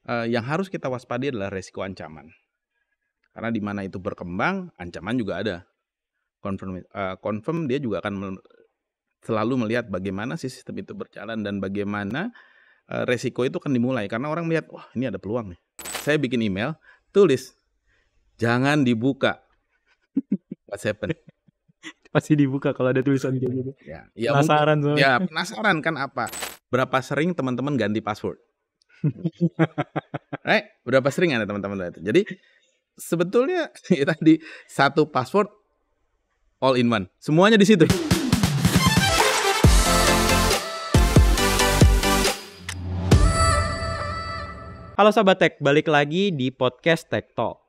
Yang harus kita waspadai adalah resiko ancaman. Karena di mana itu berkembang, ancaman juga ada. Confirm dia juga akan selalu melihat bagaimana sih sistem itu berjalan dan bagaimana resiko itu akan dimulai. Karena orang melihat, wah ini ada peluang nih. Saya bikin email, tulis, jangan dibuka. What's happen? Pasti dibuka kalau ada tulisan kayak gitu. Ya Penasaran mungkin, soalnya. ya penasaran kan apa? Berapa sering teman-teman ganti password? Berapa sering ada teman-teman itu? Jadi sebetulnya tadi satu password all in one, semuanya di situ. Halo Sobat Tech, balik lagi di podcast Tech Talk.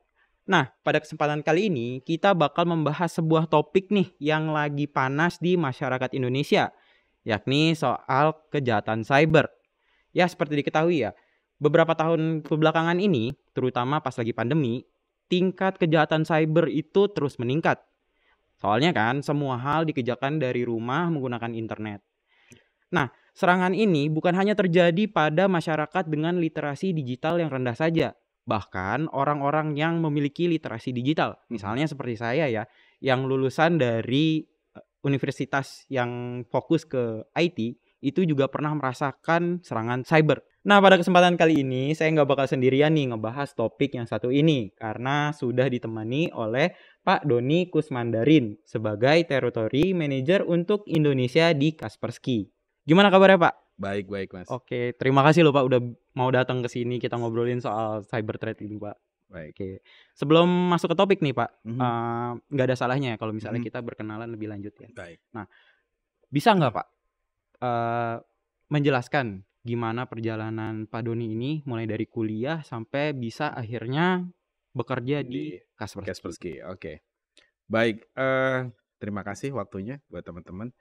Nah, pada kesempatan kali ini kita bakal membahas sebuah topik nih yang lagi panas di masyarakat Indonesia, yakni soal kejahatan cyber. Ya, seperti diketahui ya, beberapa tahun kebelakangan ini, terutama pas lagi pandemi, tingkat kejahatan cyber itu terus meningkat. Soalnya kan semua hal dikerjakan dari rumah menggunakan internet. Nah, serangan ini bukan hanya terjadi pada masyarakat dengan literasi digital yang rendah saja. Bahkan orang-orang yang memiliki literasi digital, misalnya seperti saya ya, yang lulusan dari universitas yang fokus ke IT, itu juga pernah merasakan serangan cyber. Nah, pada kesempatan kali ini saya nggak bakal sendirian nih ngebahas topik yang satu ini, karena sudah ditemani oleh Pak Doni Kusmandarin sebagai Territory Manager untuk Indonesia di Kaspersky. Gimana kabarnya Pak? Baik Mas. Oke, terima kasih loh Pak udah mau datang ke sini kita ngobrolin soal cyber threat ini Pak. Baik. Oke, sebelum masuk ke topik nih Pak, nggak ada salahnya ya kalau misalnya kita berkenalan lebih lanjut ya. Baik. Nah, bisa nggak Pak menjelaskan gimana perjalanan Pak Doni ini mulai dari kuliah sampai bisa akhirnya bekerja di Kaspersky? Oke. Baik, terima kasih waktunya buat teman-teman.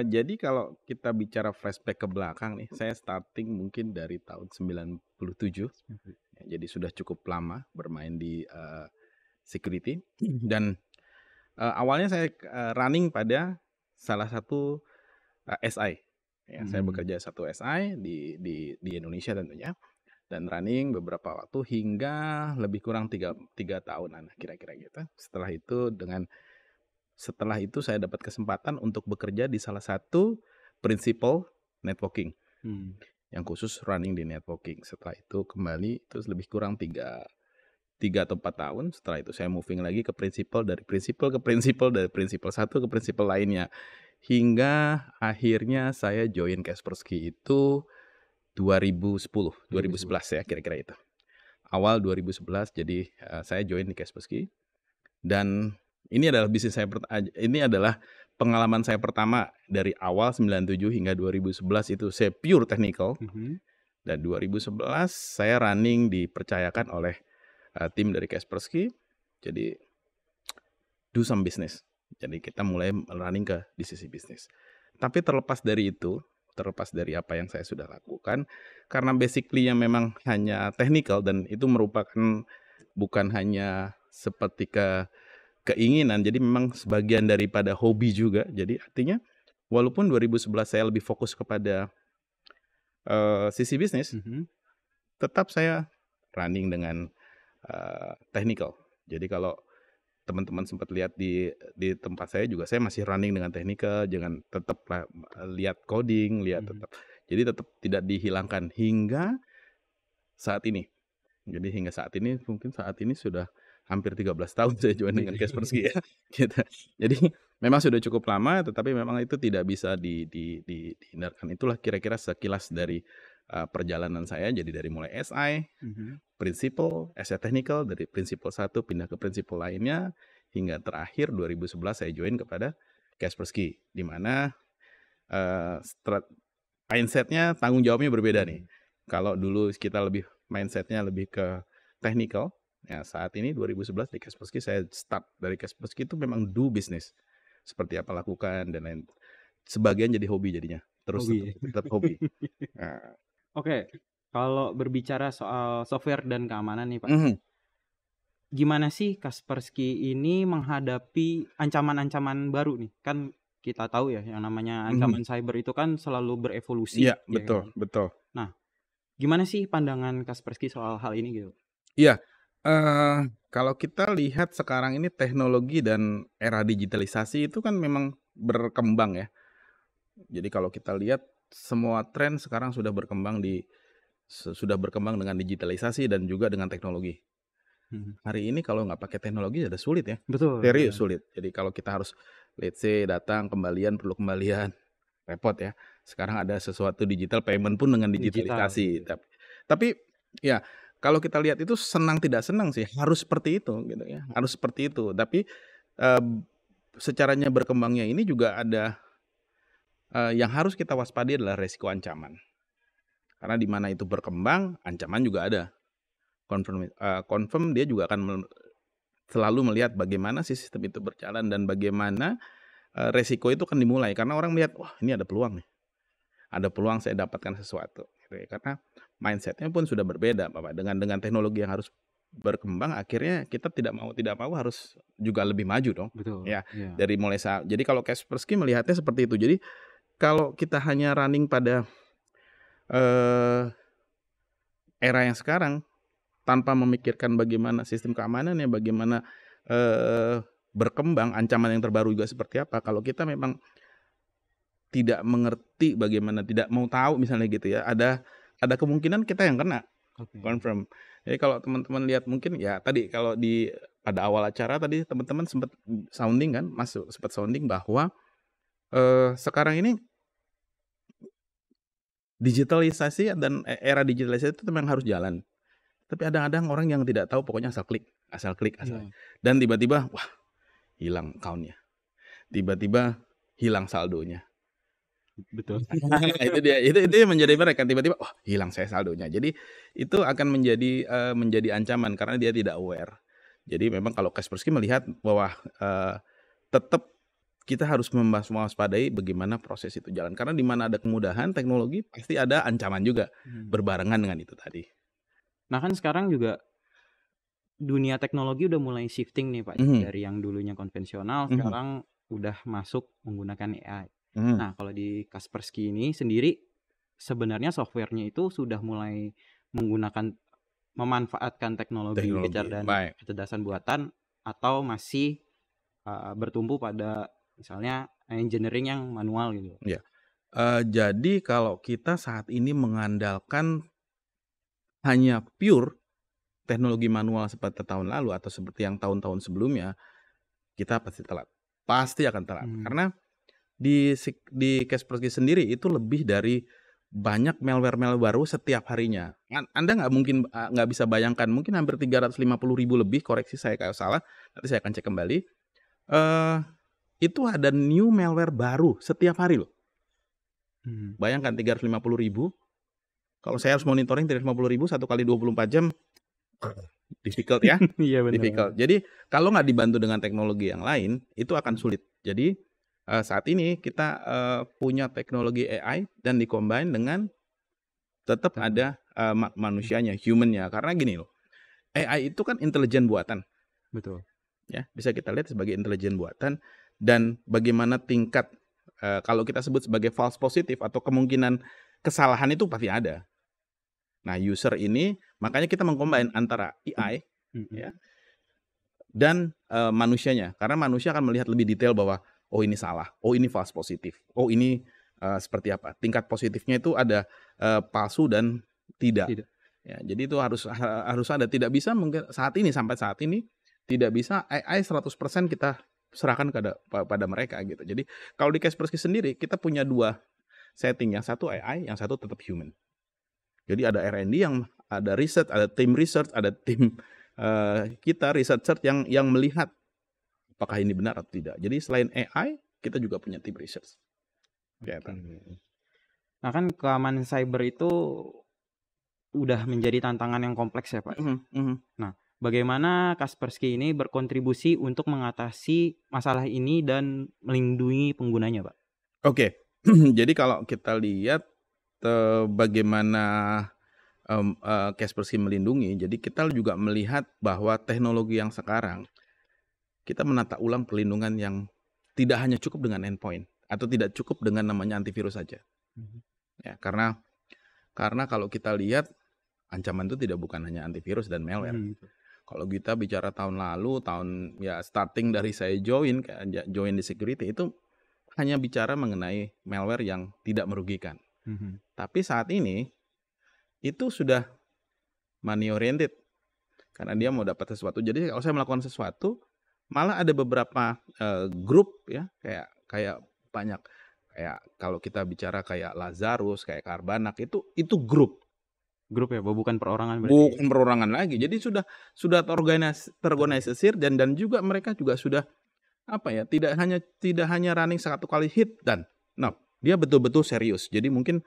Jadi kalau kita bicara flashback ke belakang nih, saya starting mungkin dari tahun 97. Jadi sudah cukup lama bermain di security dan awalnya saya running pada salah satu SI. Ya, saya bekerja satu SI di Indonesia tentunya dan running beberapa waktu hingga lebih kurang 3 tahunan kira-kira gitu. Setelah itu saya dapat kesempatan untuk bekerja di salah satu principal networking yang khusus running di networking. Setelah itu kembali itu lebih kurang 3 atau 4 tahun. Setelah itu saya moving lagi ke principal, dari principal ke principal, dari principal satu ke principal lainnya. Hingga akhirnya saya join Kaspersky itu 2011 ya kira-kira itu. Awal 2011 jadi saya join di Kaspersky dan ini adalah pengalaman saya pertama dari awal 97 hingga 2011 itu saya pure technical. Dan 2011 saya running dipercayakan oleh tim dari Kaspersky. Jadi do some business. Jadi kita mulai running ke di sisi bisnis. Tapi terlepas dari apa yang saya sudah lakukan, karena basically yang memang hanya technical dan itu merupakan bukan hanya seperti keinginan, jadi memang sebagian daripada hobi juga. Jadi artinya walaupun 2011 saya lebih fokus kepada sisi bisnis, tetap saya running dengan technical. Jadi kalau teman-teman sempat lihat di tempat saya juga, saya masih running dengan technical, jangan tetap lihat coding, tetap. Jadi tetap tidak dihilangkan hingga saat ini. Jadi hingga saat ini mungkin sudah hampir 13 tahun saya join dengan Kaspersky ya. Gitu. Jadi memang sudah cukup lama, tetapi memang itu tidak bisa dihindarkan. Itulah kira-kira sekilas dari perjalanan saya. Jadi dari mulai SI, principal, SI technical, dari principal satu pindah ke principal lainnya, hingga terakhir 2011 saya join kepada Kaspersky, di mana mindsetnya, tanggung jawabnya berbeda nih. Kalau dulu kita mindsetnya lebih ke technical. Ya, saat ini 2011 di Kaspersky saya start dari Kaspersky itu memang do business. Seperti apa lakukan dan lain. Sebagian jadi hobi jadinya. Terus tetap hobi. Nah. Oke. Kalau berbicara soal software dan keamanan nih Pak. Gimana sih Kaspersky ini menghadapi ancaman-ancaman baru nih? Kan kita tahu ya yang namanya ancaman cyber itu kan selalu berevolusi. Iya, betul. Nah, Gimana sih pandangan Kaspersky soal hal ini gitu? Iya, kalau kita lihat sekarang ini teknologi dan era digitalisasi itu kan memang berkembang ya. Jadi kalau kita lihat semua tren sekarang sudah berkembang dengan digitalisasi dan juga dengan teknologi. Hari ini kalau nggak pakai teknologi udah sulit ya. Betul. Serius sulit. Jadi kalau kita harus let's say datang perlu kembalian, repot ya. Sekarang ada sesuatu digital payment pun dengan Digital. digitalisasi. Tapi ya kalau kita lihat itu senang tidak senang sih harus seperti itu gitu ya. Harus seperti itu. Tapi secaranya berkembangnya ini juga ada yang harus kita waspadai adalah resiko ancaman. Karena di mana itu berkembang, ancaman juga ada. Confirm dia juga akan selalu melihat bagaimana sih sistem itu berjalan dan bagaimana resiko itu akan dimulai. Karena orang melihat, wah ini ada peluang nih. Ada peluang saya dapatkan sesuatu. Gitu ya. Karena mindsetnya pun sudah berbeda, Bapak. Dengan teknologi yang harus berkembang, akhirnya kita tidak mau harus juga lebih maju dong. Betul. Ya, Iya. dari mulai jadi kalau Kaspersky melihatnya seperti itu. Jadi kalau kita hanya running pada era yang sekarang tanpa memikirkan bagaimana sistem keamanannya, bagaimana berkembang, ancaman yang terbaru juga seperti apa. Kalau kita memang tidak mengerti bagaimana, tidak mau tahu misalnya gitu ya, ada kemungkinan kita yang kena. Confirm. Jadi kalau teman-teman lihat mungkin ya tadi kalau pada awal acara tadi teman-teman sempat sounding bahwa sekarang ini digitalisasi dan era digitalisasi itu memang harus jalan. Tapi kadang-kadang orang yang tidak tahu pokoknya asal klik. Dan tiba-tiba wah hilang account-nya. Tiba-tiba hilang saldonya. Betul. Itu dia. Itu yang menjadi mereka tiba-tiba wah hilang saya saldonya. Jadi itu akan menjadi ancaman karena dia tidak aware. Jadi memang kalau Kaspersky melihat bahwa tetap kita harus mewaspadai bagaimana proses itu jalan. Karena di mana ada kemudahan teknologi pasti ada ancaman juga berbarengan dengan itu tadi. Nah kan sekarang juga dunia teknologi udah mulai shifting nih Pak. Dari yang dulunya konvensional sekarang udah masuk menggunakan AI. Nah kalau di Kaspersky ini sendiri sebenarnya softwarenya itu sudah mulai memanfaatkan teknologi kecerdasan buatan atau masih bertumpu pada misalnya engineering yang manual gitu. Ya. Jadi kalau kita saat ini mengandalkan hanya pure teknologi manual seperti tahun lalu atau seperti yang tahun-tahun sebelumnya, kita pasti telat. Pasti akan telat. Karena di Kaspersky sendiri itu lebih dari banyak malware baru setiap harinya. Anda nggak bisa bayangkan, mungkin hampir 350.000 lebih, koreksi saya kalau salah, nanti saya akan cek kembali. Itu ada new malware baru setiap hari loh. Bayangkan 350.000. Kalau saya harus monitoring 350.000 1 kali 24 jam, difficult ya. Iya benar. Difficult. Jadi kalau nggak dibantu dengan teknologi yang lain, itu akan sulit. Jadi saat ini kita punya teknologi AI dan dikombin dengan tetap ada manusianya, human-nya. Karena gini loh, AI itu kan intelijen buatan. Betul. Ya, bisa kita lihat sebagai intelijen buatan dan bagaimana tingkat kalau kita sebut sebagai false positive atau kemungkinan kesalahan itu pasti ada. Nah, user ini makanya kita mengcombine antara AI ya, dan manusianya. Karena manusia akan melihat lebih detail bahwa oh ini salah, oh ini false positif, oh ini seperti apa. Tingkat positifnya itu ada palsu dan tidak. Ya, jadi itu harus ada. Tidak bisa mungkin sampai saat ini tidak bisa AI 100% kita serahkan pada mereka gitu. Jadi kalau di Kaspersky sendiri kita punya 2 setting, yang satu AI, yang satu tetap human. Jadi ada R&D yang ada research, ada tim research, ada tim kita researcher yang melihat apakah ini benar atau tidak. Jadi selain AI, kita juga punya tim research. Nah kan keamanan cyber itu udah menjadi tantangan yang kompleks ya Pak. Nah bagaimana Kaspersky ini berkontribusi untuk mengatasi masalah ini dan melindungi penggunanya Pak? Oke. Jadi kalau kita lihat bagaimana Kaspersky melindungi, jadi kita juga melihat bahwa teknologi yang sekarang kita menata ulang perlindungan yang tidak hanya cukup dengan endpoint atau tidak cukup dengan namanya antivirus saja. Ya, karena Karena kalau kita lihat ancaman itu bukan hanya antivirus dan malware. Kalau kita bicara tahun lalu, starting dari saya join di security itu hanya bicara mengenai malware yang tidak merugikan. Tapi saat ini itu sudah money oriented. Karena dia mau dapat sesuatu. Jadi kalau saya melakukan sesuatu, malah ada beberapa grup ya, kayak banyak, kayak kalau kita bicara kayak Lazarus, kayak Karbanak, itu grup ya, bukan perorangan berarti. Bukan perorangan lagi. Jadi sudah terorganisir dan juga mereka juga sudah tidak hanya running satu kali hit dan dia betul-betul serius. Jadi mungkin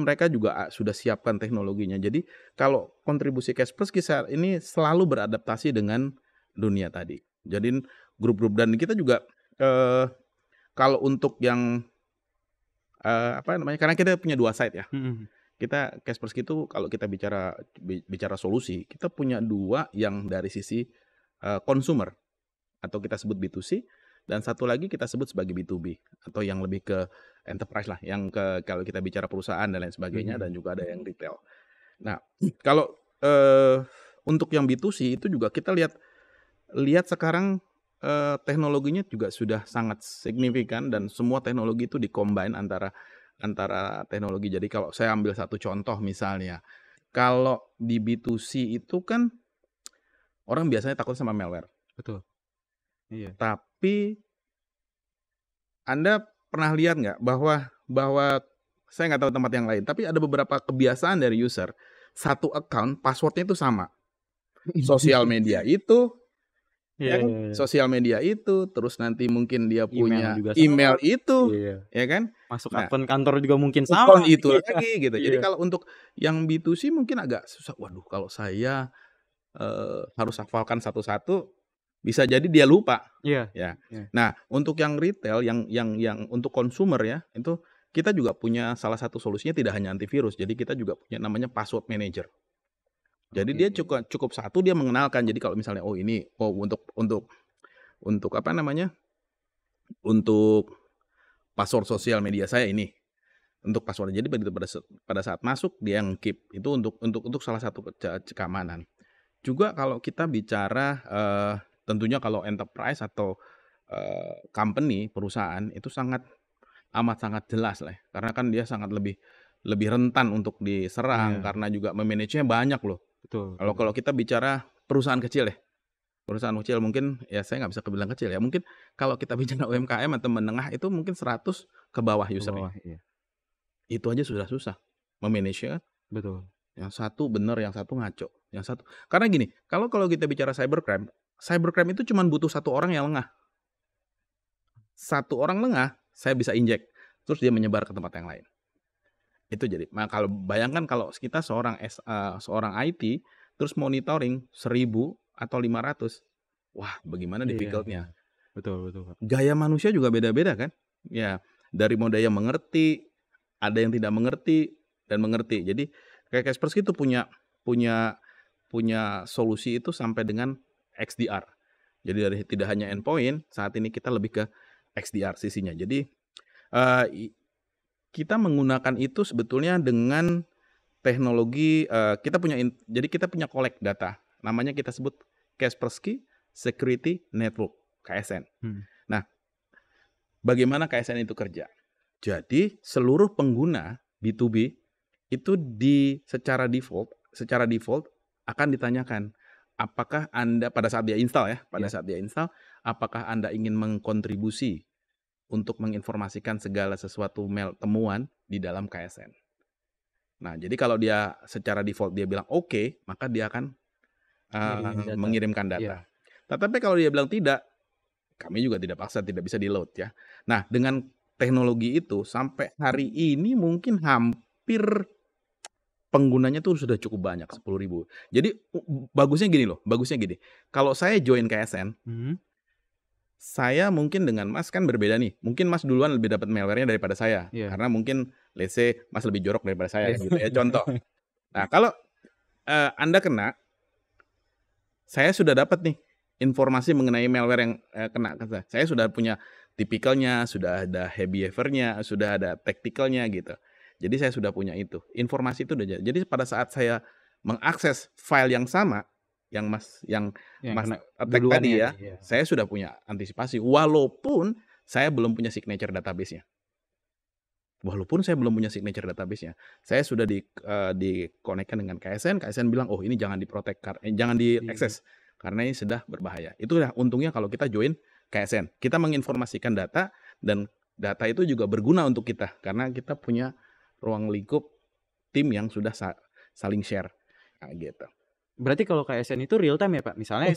mereka juga sudah siapkan teknologinya. Jadi kalau kontribusi Kaspersky kisah ini selalu beradaptasi dengan dunia tadi. Jadi grup-grup, dan kita juga kalau untuk yang karena kita punya 2 site ya. Kita Kaspersky itu kalau kita bicara solusi, kita punya 2 yang dari sisi consumer atau kita sebut B2C, dan satu lagi kita sebut sebagai B2B atau yang lebih ke enterprise lah, yang kalau kita bicara perusahaan dan lain sebagainya, dan juga ada yang retail. Nah, kalau untuk yang B2C itu juga kita lihat sekarang teknologinya juga sudah sangat signifikan, dan semua teknologi itu di-combine antara teknologi. Jadi kalau saya ambil satu contoh misalnya, kalau di B2C itu kan orang biasanya takut sama malware. Betul. Iya. Tapi Anda pernah lihat nggak bahwa saya nggak tahu tempat yang lain, tapi ada beberapa kebiasaan dari user, satu account passwordnya itu sama. Sosial media itu, sosial media itu, terus nanti mungkin dia punya email itu, ya kan? Masuk akun kantor juga mungkin sama. Akun itu lagi gitu. Jadi kalau untuk yang B2C mungkin agak susah. Waduh, kalau saya harus hafalkan satu-satu, bisa jadi dia lupa. Iya. Ya. Nah, untuk yang retail, yang untuk consumer ya, itu kita juga punya salah satu solusinya tidak hanya antivirus. Jadi kita juga punya namanya password manager. Jadi dia cukup satu, dia mengenalkan. Jadi kalau misalnya untuk password sosial media saya ini, untuk password. Jadi pada saat masuk dia yang keep itu untuk salah satu keamanan. Juga kalau kita bicara tentunya kalau enterprise atau company, perusahaan, itu amat sangat jelas lah, karena kan dia sangat lebih rentan untuk diserang, karena juga memanagenya banyak loh. Betul. Kalau kita bicara perusahaan kecil mungkin ya, saya nggak bisa kebilang kecil ya, mungkin kalau kita bicara UMKM atau menengah itu mungkin 100 ke bawah usernya. Iya. Itu aja sudah susah memanage-nya. Betul. Yang satu benar, yang satu ngaco, yang satu. Karena gini, kalau kita bicara cybercrime itu cuma butuh satu orang yang lengah. Satu orang lengah, saya bisa injek, terus dia menyebar ke tempat yang lain. Itu jadi, kalau bayangkan kalau kita seorang IT, terus monitoring 1000 atau 500, wah bagaimana difficult-nya. Betul. Gaya manusia juga beda-beda kan. Ya, dari mode yang mengerti, ada yang tidak mengerti, dan mengerti. Jadi kayak Kaspersky itu punya solusi itu sampai dengan XDR. Jadi dari tidak hanya endpoint, saat ini kita lebih ke XDR sisinya. Jadi kita menggunakan itu sebetulnya dengan teknologi jadi kita punya collect data. Namanya kita sebut Kaspersky Security Network, KSN. Nah, bagaimana KSN itu kerja? Jadi salah pengguna B2B itu secara default akan ditanyakan, apakah Anda pada saat dia install apakah Anda ingin mengkontribusi untuk menginformasikan segala sesuatu temuan di dalam KSN. Nah, jadi kalau dia secara default dia bilang oke, maka dia akan mengirimkan data. Tetapi kalau dia bilang tidak, kami juga tidak paksa, tidak bisa di-load ya. Nah, dengan teknologi itu sampai hari ini mungkin hampir penggunanya tuh sudah cukup banyak, 10.000. Jadi bagusnya gini. Kalau saya join KSN, saya mungkin dengan Mas kan berbeda nih. Mungkin Mas duluan lebih dapat malware-nya daripada saya. Karena mungkin let's say Mas lebih jorok daripada saya gitu ya, contoh. Nah, kalau Anda kena, saya sudah dapat nih informasi mengenai malware yang kena. Saya sudah punya tipikalnya, sudah ada behavior-nya, sudah ada tactical-nya gitu. Jadi saya sudah punya itu. Informasi itu udah jadi. Jadi pada saat saya mengakses file yang sama yang Mas attack tadi ya, saya sudah punya antisipasi walaupun saya belum punya signature database-nya. Saya sudah dikonekkan dengan KSN bilang, "Oh, ini jangan diprotek, jangan diakses karena ini sudah berbahaya." Itulah untungnya kalau kita join KSN. Kita menginformasikan data dan data itu juga berguna untuk kita karena kita punya ruang lingkup tim yang sudah saling share. Nah, gitu. Berarti kalau KSN itu real time ya Pak? Misalnya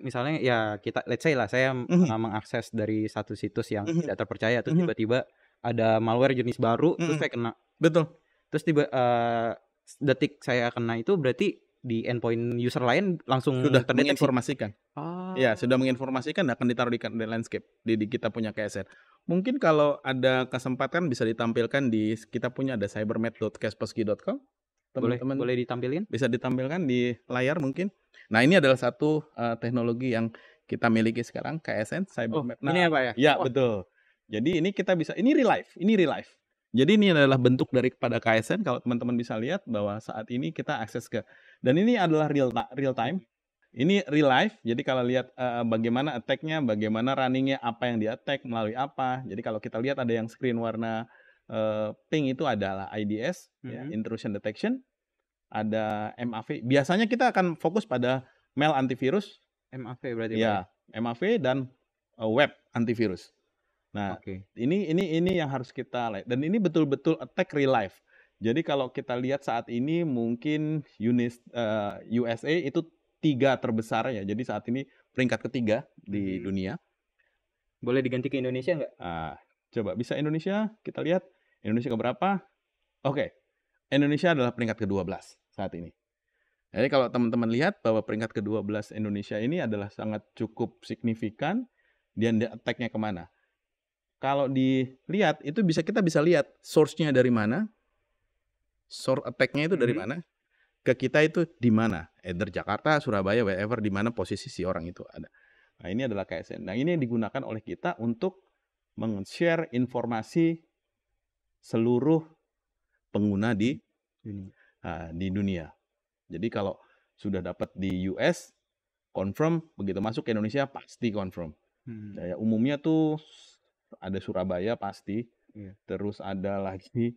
misalnya ya kita let's say lah saya mengakses dari satu situs yang tidak terpercaya terus tiba-tiba ada malware jenis baru terus saya kena. Betul. Terus detik saya kena itu berarti di endpoint user lain langsung sudah terdeteksi. Menginformasikan. Ya, sudah menginformasikan dan akan ditaruh di landscape di kita punya KSN. Mungkin kalau ada kesempatan bisa ditampilkan kita punya ada cybermet.kaspersky.com. Teman-teman boleh ditampilkan? Bisa ditampilkan di layar mungkin. Nah, ini adalah satu teknologi yang kita miliki sekarang, KSN CyberMet. Ini apa ya? Ya, betul. Jadi ini kita bisa, ini real life. Jadi ini adalah bentuk daripada KSN. Kalau teman-teman bisa lihat bahwa saat ini kita akses dan ini adalah real time. Ini real life. Jadi kalau lihat bagaimana attack-nya, bagaimana running-nya, apa yang di-attack, melalui apa. Jadi kalau kita lihat ada yang screen warna pink itu adalah IDS, ya, intrusion detection. Ada MAV. Biasanya kita akan fokus pada mail antivirus. MAV berarti. Ya, MAV dan web antivirus. Nah, ini yang harus kita lihat. Dan ini betul-betul attack real life. Jadi kalau kita lihat saat ini mungkin USA itu 3 terbesar ya. Jadi saat ini peringkat ketiga di dunia. Boleh diganti ke Indonesia nggak? Coba bisa Indonesia, kita lihat Indonesia keberapa? Oke. Indonesia adalah peringkat ke-12 saat ini. Jadi kalau teman-teman lihat bahwa peringkat ke-12 Indonesia ini adalah sangat cukup signifikan dan attack-nya kemana. Kalau dilihat itu kita bisa lihat source-nya dari mana, source attack-nya itu dari mana, ke kita itu di mana, either Jakarta, Surabaya, wherever, di mana posisi si orang itu ada. Nah, ini adalah KSN. Nah, ini yang digunakan oleh kita untuk meng-share informasi seluruh pengguna di dunia. Jadi kalau sudah dapat di US, confirm, begitu masuk ke Indonesia pasti confirm. Ya, umumnya tuh ada Surabaya pasti, terus ada lagi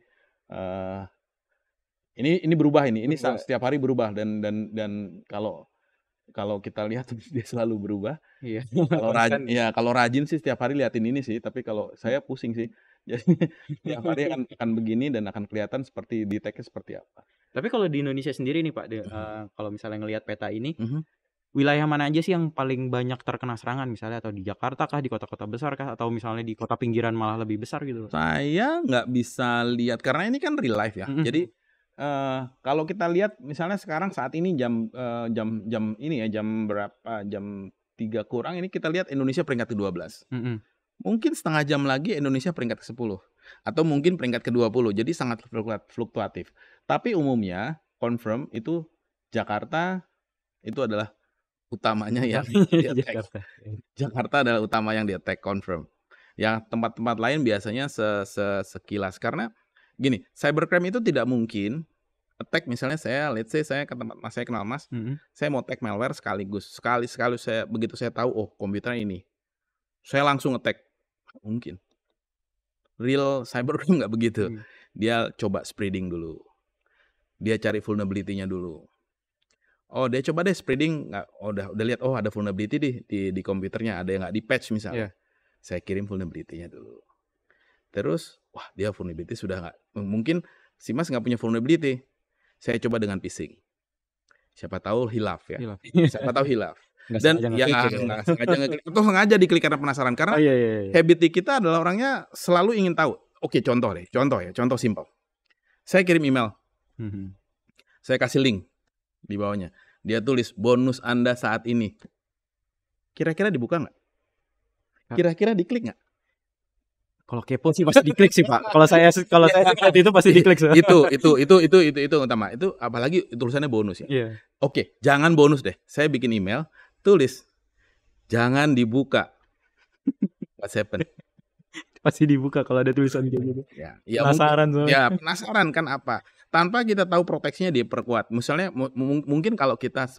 ini berubah ini setiap hari berubah dan kalau kita lihat dia selalu berubah. Iya. Kalau rajin sih setiap hari liatin ini sih, tapi kalau saya pusing sih. Jadi setiap hari akan begini dan akan kelihatan seperti detect-nya seperti apa. Tapi kalau di Indonesia sendiri nih Pak, kalau misalnya ngelihat peta ini, wilayah mana aja sih yang paling banyak terkena serangan misalnya, atau di Jakarta kah, di kota-kota besar kah, atau misalnya di kota pinggiran malah lebih besar gitu? Saya nggak bisa lihat karena ini kan real life ya. Jadi kalau kita lihat misalnya sekarang saat ini jam berapa? Jam 3 kurang ini kita lihat Indonesia peringkat ke-12. Mungkin setengah jam lagi Indonesia peringkat ke-10 atau mungkin peringkat ke-20. Jadi sangat fluktuatif. Tapi umumnya confirm itu Jakarta itu adalah utamanya yang di-attack. Jakarta adalah utama yang di-attack confirm. Ya, tempat-tempat lain biasanya sekilas karena gini, cybercrime itu tidak mungkin attack misalnya let's say saya ke tempat Mas, saya kenal Mas, saya mau attack malware sekaligus. Sekali begitu saya tahu komputer ini, saya langsung attack. Mungkin. Real cybercrime nggak begitu. Dia coba spreading dulu. Dia cari vulnerability-nya dulu. Oh, dia coba deh spreading, udah lihat ada vulnerability di komputernya, ada yang nggak di-patch misalnya. Saya kirim vulnerability-nya dulu. Terus, dia vulnerability sudah nggak, mungkin si Mas nggak punya vulnerability. Saya coba dengan phishing. Siapa tahu hilaf ya. Siapa tahu hilaf. Dan nggak sengaja ngeklik, atau sengaja diklik karena penasaran. Karena habit kita adalah orangnya selalu ingin tahu. Oke, contoh simpel. Saya kirim email. Saya kasih link di bawahnya. Dia tulis bonus Anda saat ini. Kira-kira dibuka nggak? Kira-kira diklik nggak? Kalau kepo sih pasti diklik sih Pak. Kalau saya itu pasti diklik. Itu utama. Itu apalagi tulisannya bonus ya. Oke, jangan bonus deh. Saya bikin email, tulis jangan dibuka. What's happen? Pasti dibuka kalau ada tulisan kayak gitu. Ya Penasaran mungkin, soalnya. ya penasaran kan apa, tanpa kita tahu proteksinya diperkuat. Misalnya mungkin kalau kita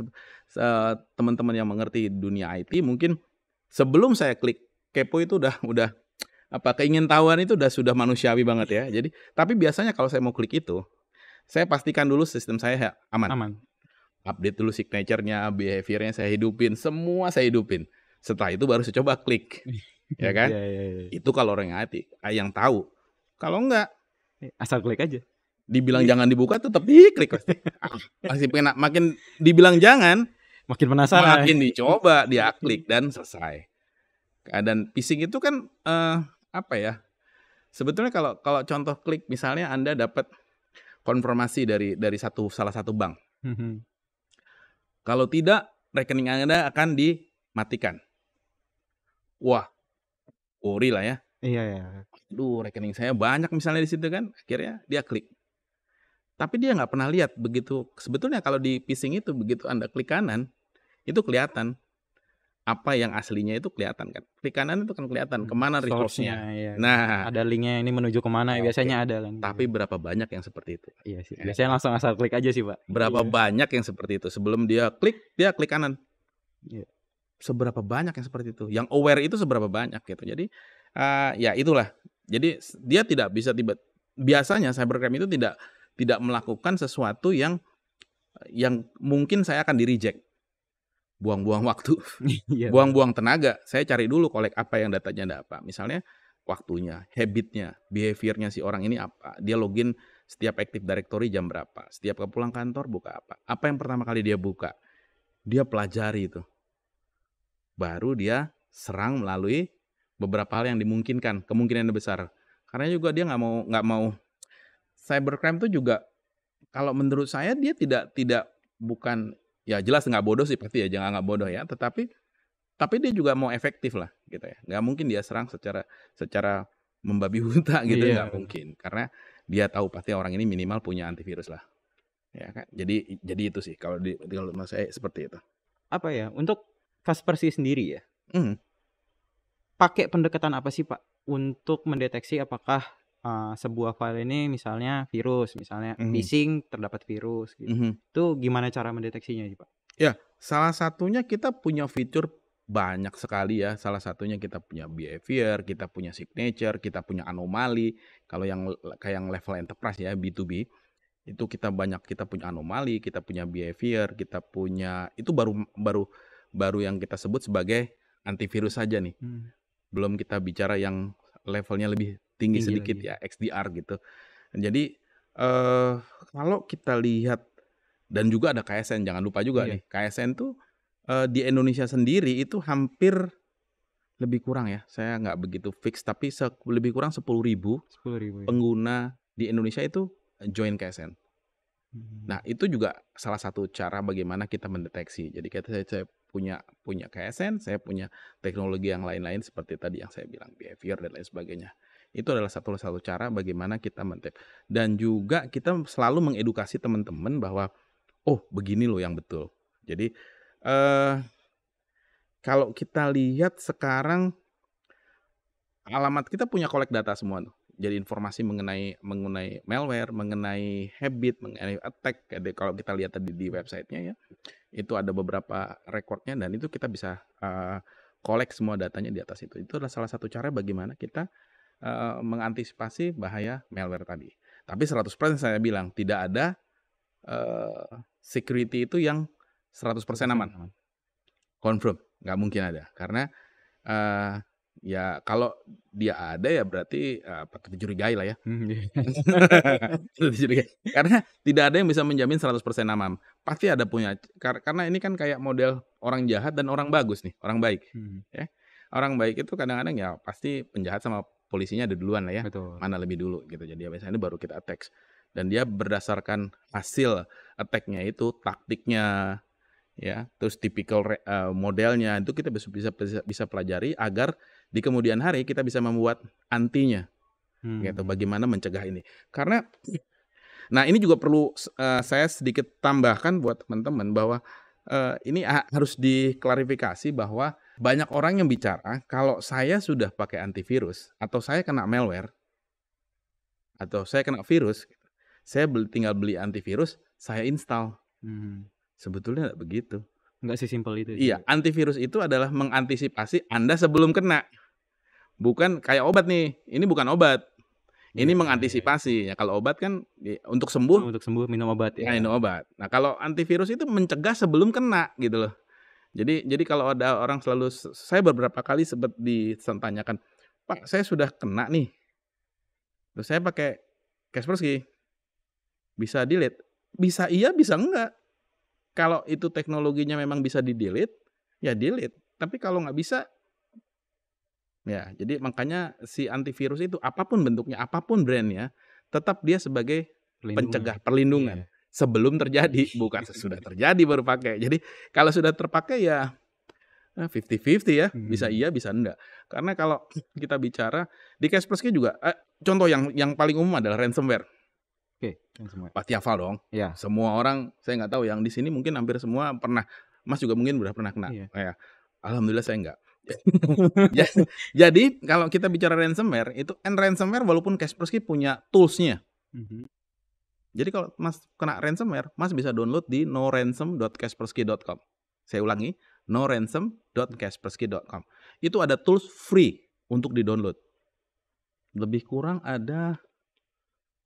teman-teman yang mengerti dunia IT, mungkin sebelum saya klik kepo itu udah apa, keingintahuan itu sudah manusiawi banget ya. Jadi tapi biasanya kalau saya mau klik itu, saya pastikan dulu sistem saya aman. Update dulu signature-nya, behavior-nya saya hidupin, semua saya hidupin. Setelah itu baru saya coba klik. Ya kan? Iya. Itu kalau orang IT yang tahu. Kalau enggak, Asal klik aja. dibilang jangan dibuka tetap diklik pasti. Masih makin dibilang jangan, Makin penasaran. makin dicoba, dia klik dan selesai. Dan phishing itu kan apa ya? Sebetulnya kalau contoh klik, misalnya Anda dapat konfirmasi dari salah satu bank. Kalau tidak, rekening Anda akan dimatikan. Wah, worry lah ya. Iya. Aduh, rekening saya banyak misalnya di situ kan. Akhirnya dia klik. Tapi dia nggak pernah lihat begitu. Sebetulnya kalau di phishing itu, begitu Anda klik kanan, itu kelihatan. Apa yang aslinya itu kelihatan kan. Klik kanan itu kan kelihatan kemana resource-nya. Iya. Nah, ada linknya ini menuju kemana, biasanya ada kan. Tapi berapa banyak yang seperti itu? Iya sih. Biasanya langsung asal klik aja sih, Pak. Berapa banyak yang seperti itu? Sebelum dia klik kanan. Iya. Seberapa banyak yang seperti itu? Yang aware itu seberapa banyak gitu. Jadi ya itulah. Jadi dia tidak bisa biasanya cybercrime itu tidak melakukan sesuatu yang mungkin saya akan di-reject. Buang-buang waktu, buang-buang tenaga. Saya cari dulu kolek apa yang datanya ada apa. Misalnya waktunya, habitnya, behaviornya si orang ini apa. Dia login setiap Active Directory jam berapa. Setiap pulang kantor buka apa. Apa yang pertama kali dia buka. Dia pelajari itu. Baru dia serang melalui beberapa hal yang dimungkinkan. Kemungkinan besar. Karena juga dia nggak mau cybercrime itu juga, kalau menurut saya dia tidak bukan, ya jelas nggak bodoh sih pasti ya, jangan nggak bodoh ya, tapi dia juga mau efektif lah gitu ya. Nggak mungkin dia serang secara membabi buta gitu, nggak mungkin, karena dia tahu pasti orang ini minimal punya antivirus lah, ya kan. Jadi itu sih kalau menurut saya seperti itu. Apa ya, untuk Kaspersky sendiri ya, pakai pendekatan apa sih Pak untuk mendeteksi apakah sebuah file ini misalnya virus, misalnya phishing terdapat virus gitu. Itu gimana cara mendeteksinya sih Pak? Ya, salah satunya kita punya fitur banyak sekali ya. Salah satunya kita punya behavior, kita punya signature, kita punya anomali. Kalau yang kayak level enterprise ya, B2B, itu kita punya anomali, kita punya behavior, kita punya, itu baru yang kita sebut sebagai antivirus saja nih. Belum kita bicara yang levelnya lebih tinggi sedikit lagi, ya, XDR gitu. Jadi kalau kita lihat, dan juga ada KSN, jangan lupa juga nih, KSN tuh di Indonesia sendiri itu hampir, lebih kurang ya, saya nggak begitu fix, tapi lebih kurang 10.000 pengguna di Indonesia itu join KSN. Nah itu juga salah satu cara bagaimana kita mendeteksi. Jadi saya punya KSN, saya punya teknologi yang lain-lain seperti tadi yang saya bilang, behavior dan lain sebagainya. Itu adalah satu cara bagaimana kita mentap. Dan juga kita selalu mengedukasi teman-teman bahwa oh begini loh yang betul. Jadi kalau kita lihat sekarang, alamat kita punya collect data semua tuh. Jadi informasi mengenai malware, mengenai habit, mengenai attack. Jadi kalau kita lihat tadi di websitenya ya, itu ada beberapa recordnya, dan itu kita bisa collect semua datanya di atas itu. Itu adalah salah satu cara bagaimana kita mengantisipasi bahaya malware tadi. Tapi 100% saya bilang tidak ada security itu yang 100% aman. Confirm, nggak mungkin ada. Karena ya kalau dia ada ya berarti patut dicurigai lah ya. Karena tidak ada yang bisa menjamin 100% aman. Pasti ada punya, karena ini kan kayak model orang jahat dan orang bagus nih, orang baik. Ya. Orang baik itu kadang-kadang ya pasti penjahat sama polisinya ada duluan lah ya. Betul. Mana lebih dulu gitu. Jadi biasanya baru kita attack. Dan dia berdasarkan hasil attack-nya itu, taktiknya, ya, terus tipikal modelnya, itu kita bisa pelajari agar di kemudian hari kita bisa membuat antinya, gitu. Bagaimana mencegah ini? Karena, nah ini juga perlu saya sedikit tambahkan buat teman-teman bahwa ini harus diklarifikasi bahwa Banyak orang yang bicara kalau saya sudah pakai antivirus atau saya kena malware atau saya kena virus, saya tinggal beli antivirus, saya install. Sebetulnya nggak begitu. Nggak sesimpel itu. Iya, antivirus itu adalah mengantisipasi Anda sebelum kena. Bukan kayak obat nih, ini bukan obat. Ini mengantisipasi. Ya kalau obat kan untuk sembuh minum obat ya. minum obat. Nah, kalau antivirus itu mencegah sebelum kena gitu loh. Jadi kalau ada orang selalu, saya beberapa kali sempat ditanyakan, "Pak, saya sudah kena nih. Terus saya pakai Kaspersky. Bisa delete?" Bisa iya, bisa enggak. Kalau itu teknologinya memang bisa di-delete, ya delete. Tapi kalau nggak bisa, ya jadi makanya si antivirus itu apapun bentuknya, apapun brand-nya, tetap dia sebagai pencegah, perlindungan. Sebelum terjadi, bukan sesudah terjadi baru pakai. Jadi kalau sudah terpakai ya 50-50 ya, bisa iya, bisa enggak. Karena kalau kita bicara di Kaspersky juga, contoh yang paling umum adalah ransomware. Oke, ransomware. Pasti hafal dong. Iya. Semua orang, saya nggak tahu yang di sini mungkin hampir semua pernah. Mas juga mungkin udah pernah kena. Iya. Ya, alhamdulillah saya enggak. Jadi kalau kita bicara ransomware, itu ransomware walaupun Kaspersky punya tools-nya. Jadi kalau Mas kena ransomware, Mas bisa download di noransom.kaspersky.com. Saya ulangi, noransom.kaspersky.com. Itu ada tools free untuk di-download. Lebih kurang ada,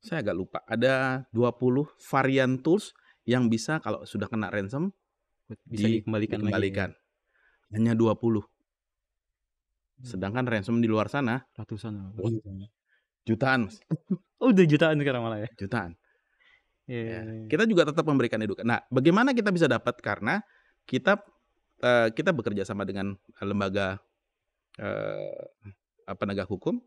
saya agak lupa, ada 20 varian tools yang bisa kalau sudah kena ransom bisa dikembalikan. Hanya 20. Sedangkan ransom di luar sana ratusan, jutaan, Mas. Oh, udah jutaan sekarang malah ya. Jutaan. Ya. Kita juga tetap memberikan edukasi. Nah, bagaimana kita bisa dapat? Karena kita bekerja sama dengan lembaga penegak hukum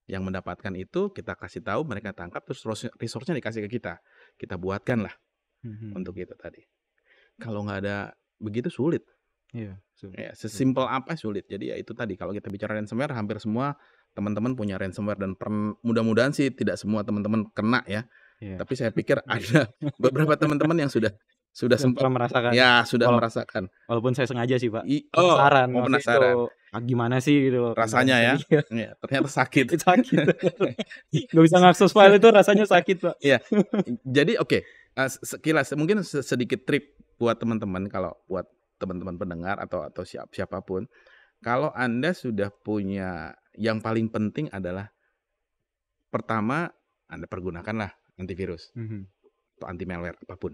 yang mendapatkan itu, kita kasih tahu, mereka tangkap, terus resource-nya dikasih ke kita. Kita buatkan lah untuk itu tadi. Kalau nggak ada begitu sulit. Iya. Ya, sesimpel apa sulit. Jadi ya itu tadi, kalau kita bicara ransomware, hampir semua teman-teman punya ransomware dan mudah-mudahan sih tidak semua teman-teman kena ya. Tapi saya pikir ada beberapa teman-teman yang sudah sempat merasakan. Ya, sudah merasakan. Walaupun saya sengaja sih, Pak. Penasaran. Gimana sih gitu rasanya ya? Ya, ternyata sakit. Nggak bisa ngakses file itu, rasanya sakit, Pak. Iya. Jadi oke, sekilas mungkin sedikit trip buat teman-teman, kalau buat teman-teman pendengar atau siapapun, kalau Anda sudah punya, yang paling penting adalah pertama Anda pergunakanlah antivirus atau anti malware apapun.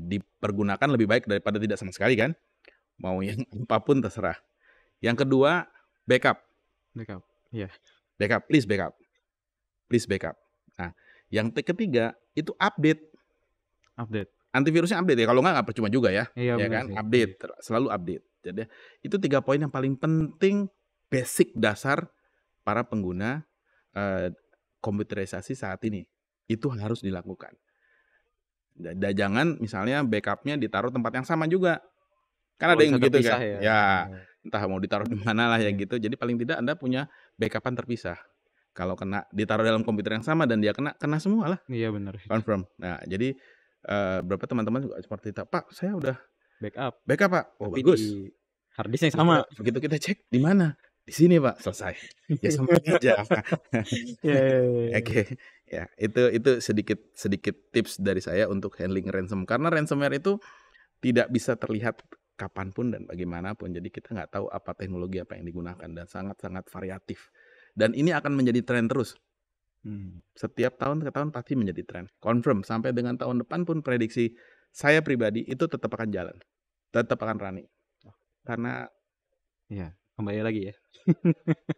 Dipergunakan lebih baik daripada tidak sama sekali kan? Mau yang apapun terserah. Yang kedua, backup. Iya. Backup, please backup. Nah, yang ketiga itu update. Antivirusnya update ya, kalau nggak percuma juga ya. Iya, ya kan? Update, selalu update. Jadi itu 3 poin yang paling penting, basic dasar para pengguna komputerisasi saat ini. Itu harus dilakukan. Jangan misalnya backupnya ditaruh tempat yang sama juga. Kan ada yang begitu kan. Ya, entah mau ditaruh di mana lah ya gitu. Jadi paling tidak Anda punya backupan terpisah. Kalau kena ditaruh dalam komputer yang sama dan dia kena semua lah. Iya, benar. Confirm. Nah, jadi beberapa teman-teman juga seperti itu. Pak, saya udah backup Pak. Oh, tapi bagus. Di hard disk yang sama. Begitu kita cek, di mana? Di sini, Pak. Selesai. Ya sama aja. Oke. Ya, itu sedikit tips dari saya untuk handling ransom. Karena ransomware itu tidak bisa terlihat kapanpun dan bagaimanapun. Jadi kita nggak tahu apa teknologi apa yang digunakan dan sangat-sangat variatif. Dan ini akan menjadi tren terus. Setiap tahun ke tahun pasti menjadi tren. Confirm sampai dengan tahun depan pun prediksi saya pribadi itu tetap akan jalan. Tetap akan running. Karena ya, kembali lagi ya.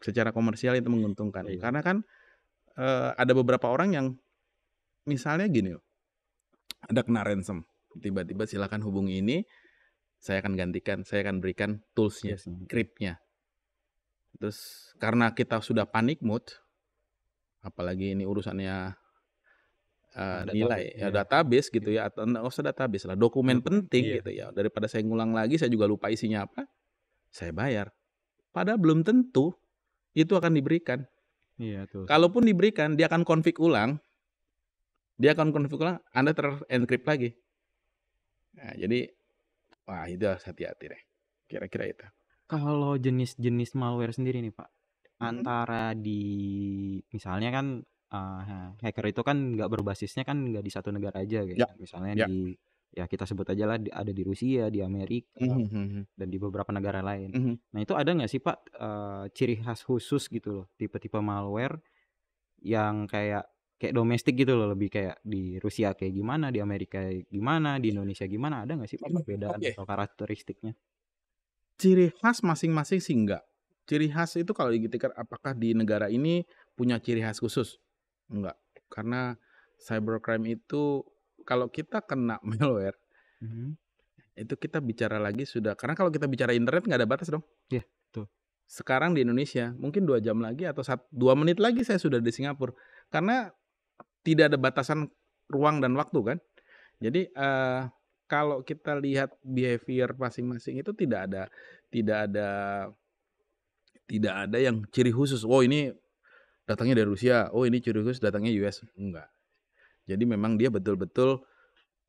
Secara komersial itu menguntungkan. Karena kan ada beberapa orang yang misalnya gini loh. Ada kena ransom. Tiba-tiba silakan hubungi ini, saya akan gantikan, saya akan berikan tools-nya, script-nya. Terus karena kita sudah panic mode, apalagi ini urusannya nilai database gitu ya, atau enggak usah database lah, dokumen penting gitu ya. Daripada saya ngulang lagi, saya juga lupa isinya apa, saya bayar. Padahal belum tentu itu akan diberikan. Iya, tuh. Kalaupun diberikan, dia akan config ulang. Anda ter-encrypt lagi. Nah, jadi wah itu harus hati-hati deh. Kira-kira itu. Kalau jenis-jenis malware sendiri nih Pak, antara misalnya kan hacker itu kan nggak berbasisnya kan nggak di satu negara aja gitu. Ya, Misalnya ya. ya kita sebut aja lah ada di Rusia, di Amerika, dan di beberapa negara lain. Nah itu ada nggak sih Pak ciri khas khusus gitu loh, tipe-tipe malware yang kayak domestik gitu loh, lebih kayak di Rusia kayak gimana, di Amerika gimana, di Indonesia gimana, ada nggak sih Pak perbedaan Oke. atau karakteristiknya? Ciri khas masing-masing sih enggak. Ciri khas itu kalau dikatakan apakah di negara ini punya ciri khas khusus? Enggak. Karena cybercrime itu kalau kita kena malware, itu kita bicara lagi sudah, karena kalau kita bicara internet nggak ada batas dong. Iya, betul. Sekarang di Indonesia, mungkin 2 jam lagi atau 2 menit lagi saya sudah di Singapura. Karena tidak ada batasan ruang dan waktu kan. Jadi kalau kita lihat behavior masing-masing itu tidak ada yang ciri khusus. Oh ini datangnya dari Rusia, oh ini ciri khusus datangnya US. Enggak. Jadi memang dia betul-betul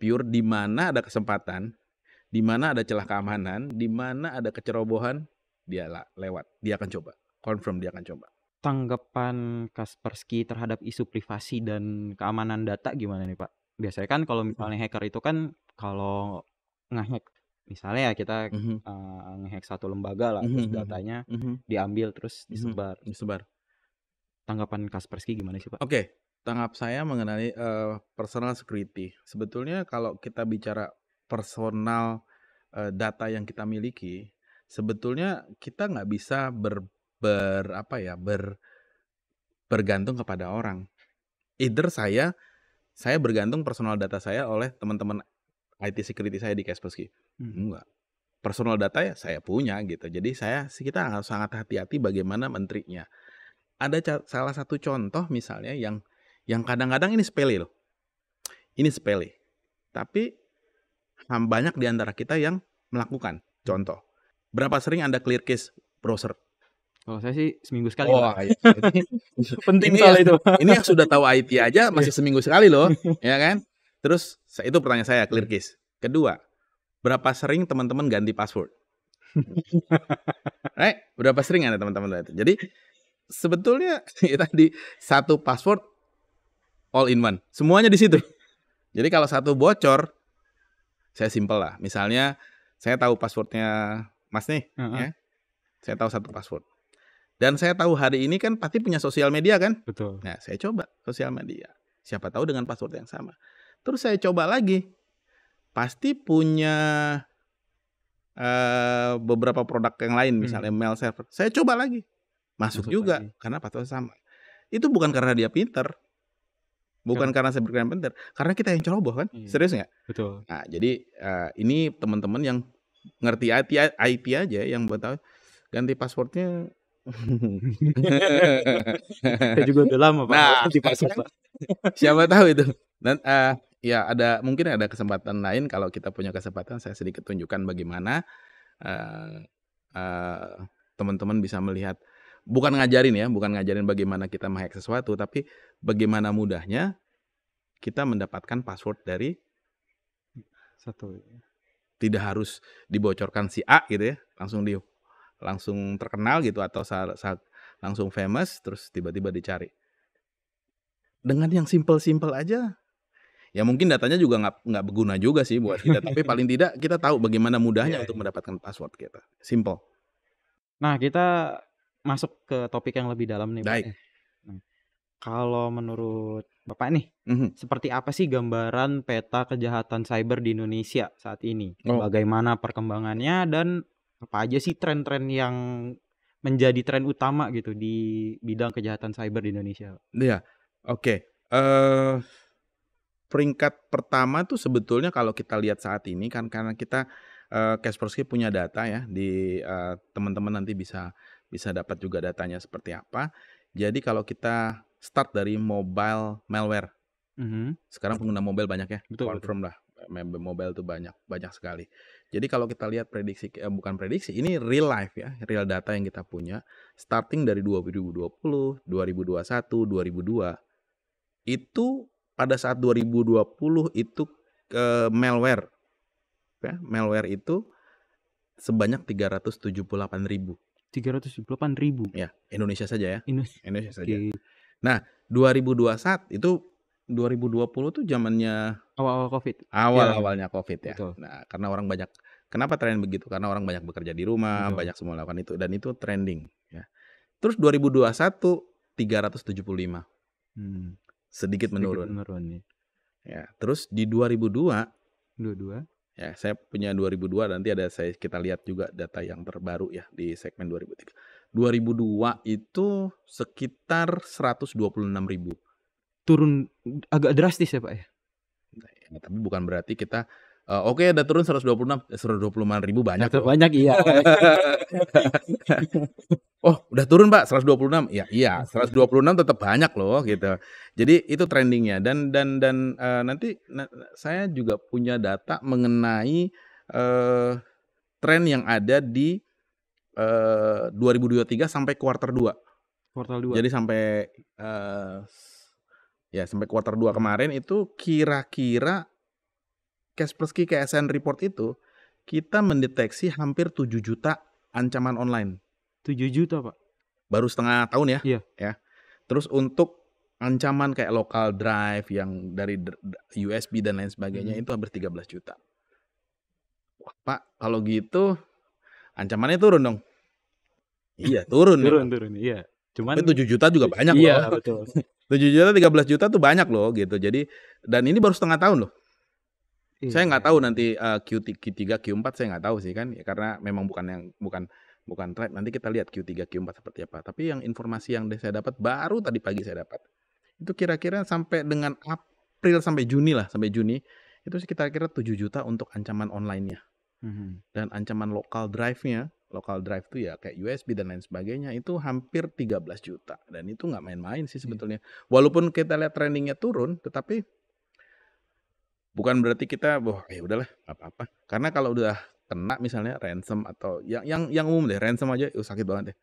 pure di mana ada kesempatan, di mana ada celah keamanan, di mana ada kecerobohan, dia lewat. Dia akan coba. Confirm dia akan coba. Tanggapan Kaspersky terhadap isu privasi dan keamanan data gimana nih Pak? Biasanya kan kalau misalnya hacker itu kan kalau ngehack, misalnya ya kita ngehack satu lembaga lah, terus datanya diambil terus disebar. Tanggapan Kaspersky gimana sih Pak? Oke, tanggap saya mengenai personal security. Sebetulnya kalau kita bicara personal data yang kita miliki, sebetulnya kita nggak bisa bergantung kepada orang. Either saya bergantung personal data saya oleh teman-teman IT security saya di Kaspersky. Enggak. Personal data ya saya punya gitu. Jadi kita harus sangat hati-hati bagaimana mentrinya. Ada salah satu contoh misalnya yang kadang-kadang ini sepele loh. Ini sepele. Tapi banyak di antara kita yang melakukan. Contoh, berapa sering Anda clear cache browser? Kalau saya sih seminggu sekali. Oh, penting soal itu. Ini yang sudah tahu IT aja masih seminggu sekali loh, ya kan? Terus itu pertanyaan saya, clear cache. Kedua, berapa sering teman-teman ganti password? Berapa sering ada teman-teman itu? Jadi sebetulnya tadi satu password all in one, semuanya di situ. Jadi kalau satu bocor, saya simpel lah. Misalnya saya tahu passwordnya Mas nih, ya. Saya tahu satu password. Dan saya tahu hari ini kan pasti punya sosial media kan? Betul. Nah, saya coba sosial media. Siapa tahu dengan password yang sama. Terus saya coba lagi. Pasti punya beberapa produk yang lain, misalnya mail server. Saya coba lagi. Masuk juga lagi. Karena password sama. Itu bukan karena dia pinter. Bukan karena cybercrime pinter. Karena kita yang ceroboh kan? Serius nggak? Betul. Nah, jadi ini teman-teman yang ngerti IT aja yang buat tahu ganti passwordnya. Saya juga udah lama Pak. Nah, siapa tahu itu. Dan ya mungkin ada kesempatan lain kalau kita punya kesempatan saya sedikit tunjukkan bagaimana teman-teman bisa melihat, bukan ngajarin bagaimana kita menghack sesuatu, tapi bagaimana mudahnya kita mendapatkan password dari satu. Tidak harus dibocorkan si A gitu ya, langsung terkenal gitu atau langsung famous terus tiba-tiba dicari. Dengan yang simple aja, ya mungkin datanya juga nggak berguna juga sih buat kita, tapi paling tidak kita tahu bagaimana mudahnya untuk mendapatkan password kita. Simple. Nah, kita masuk ke topik yang lebih dalam nih, Pak. Baik. Kalau menurut Bapak nih, seperti apa sih gambaran peta kejahatan cyber di Indonesia saat ini? Bagaimana perkembangannya dan apa aja sih tren-tren yang menjadi tren utama gitu di bidang kejahatan cyber di Indonesia? Iya, oke. Peringkat pertama tuh sebetulnya kalau kita lihat saat ini kan karena kita Kaspersky punya data ya di teman-teman nanti bisa dapat juga datanya seperti apa. Jadi kalau kita start dari mobile malware, sekarang pengguna mobile banyak ya, confirm lah, mobile tuh banyak sekali. Jadi kalau kita lihat bukan prediksi, ini real life ya, real data yang kita punya, starting dari 2020, 2021, 2002, itu pada saat 2020 itu malware, ya, malware itu sebanyak 378.000. 378.000. Ya, Indonesia saja ya. Indonesia saja. Oke. Nah, 2021 itu 2020 tuh zamannya Awal-awal Covid. awal-awalnya Covid ya. Betul. Nah, karena orang banyak, kenapa tren begitu? Karena orang banyak bekerja di rumah, Betul. banyak semua melakukan itu dan itu trending ya. Terus 2021 375. Sedikit menurun. Ya, terus di 2002 ya, saya punya 2002 nanti kita lihat juga data yang terbaru ya di segmen 2003. 2002 itu sekitar 126.000. Turun agak drastis ya, Pak ya? Nah, tapi bukan berarti kita oke udah turun 125.000 banyak loh. Banyak iya. Oh, udah turun Pak 126. Ya, iya, 126 tetap banyak loh gitu. Jadi itu trendingnya dan nanti saya juga punya data mengenai tren yang ada di 2023 sampai kuartal 2. Jadi sampai sampai kuartal 2 kemarin itu kira-kira Cash Plus Key KSN report itu kita mendeteksi hampir 7 juta ancaman online. 7 juta, Pak. Baru setengah tahun ya. Iya. Ya. Terus untuk ancaman kayak local drive yang dari USB dan lain sebagainya itu hampir 13 juta. Wah, Pak, kalau gitu ancamannya turun dong. Iya, turun. Turun, iya. Cuman 7 juta juga banyak loh. Iya, betul. 7 juta 13 juta tuh banyak loh gitu. Jadi dan ini baru setengah tahun loh. Iya. Saya nggak tahu nanti Q3, Q4 saya nggak tahu sih kan ya, karena memang bukan trend. Nanti kita lihat Q3, Q4 seperti apa. Tapi yang informasi yang saya dapat baru tadi pagi saya dapat. Itu kira-kira sampai dengan April sampai Juni itu sekitar kira 7 juta untuk ancaman online-nya. Dan ancaman local drive tuh ya kayak USB dan lain sebagainya itu hampir 13 juta. Dan itu nggak main-main sih sebetulnya. Walaupun kita lihat trendingnya turun, tetapi bukan berarti kita ya udahlah nggak apa-apa. Karena kalau udah kena misalnya ransom atau yang umum deh, ransom aja sakit banget deh.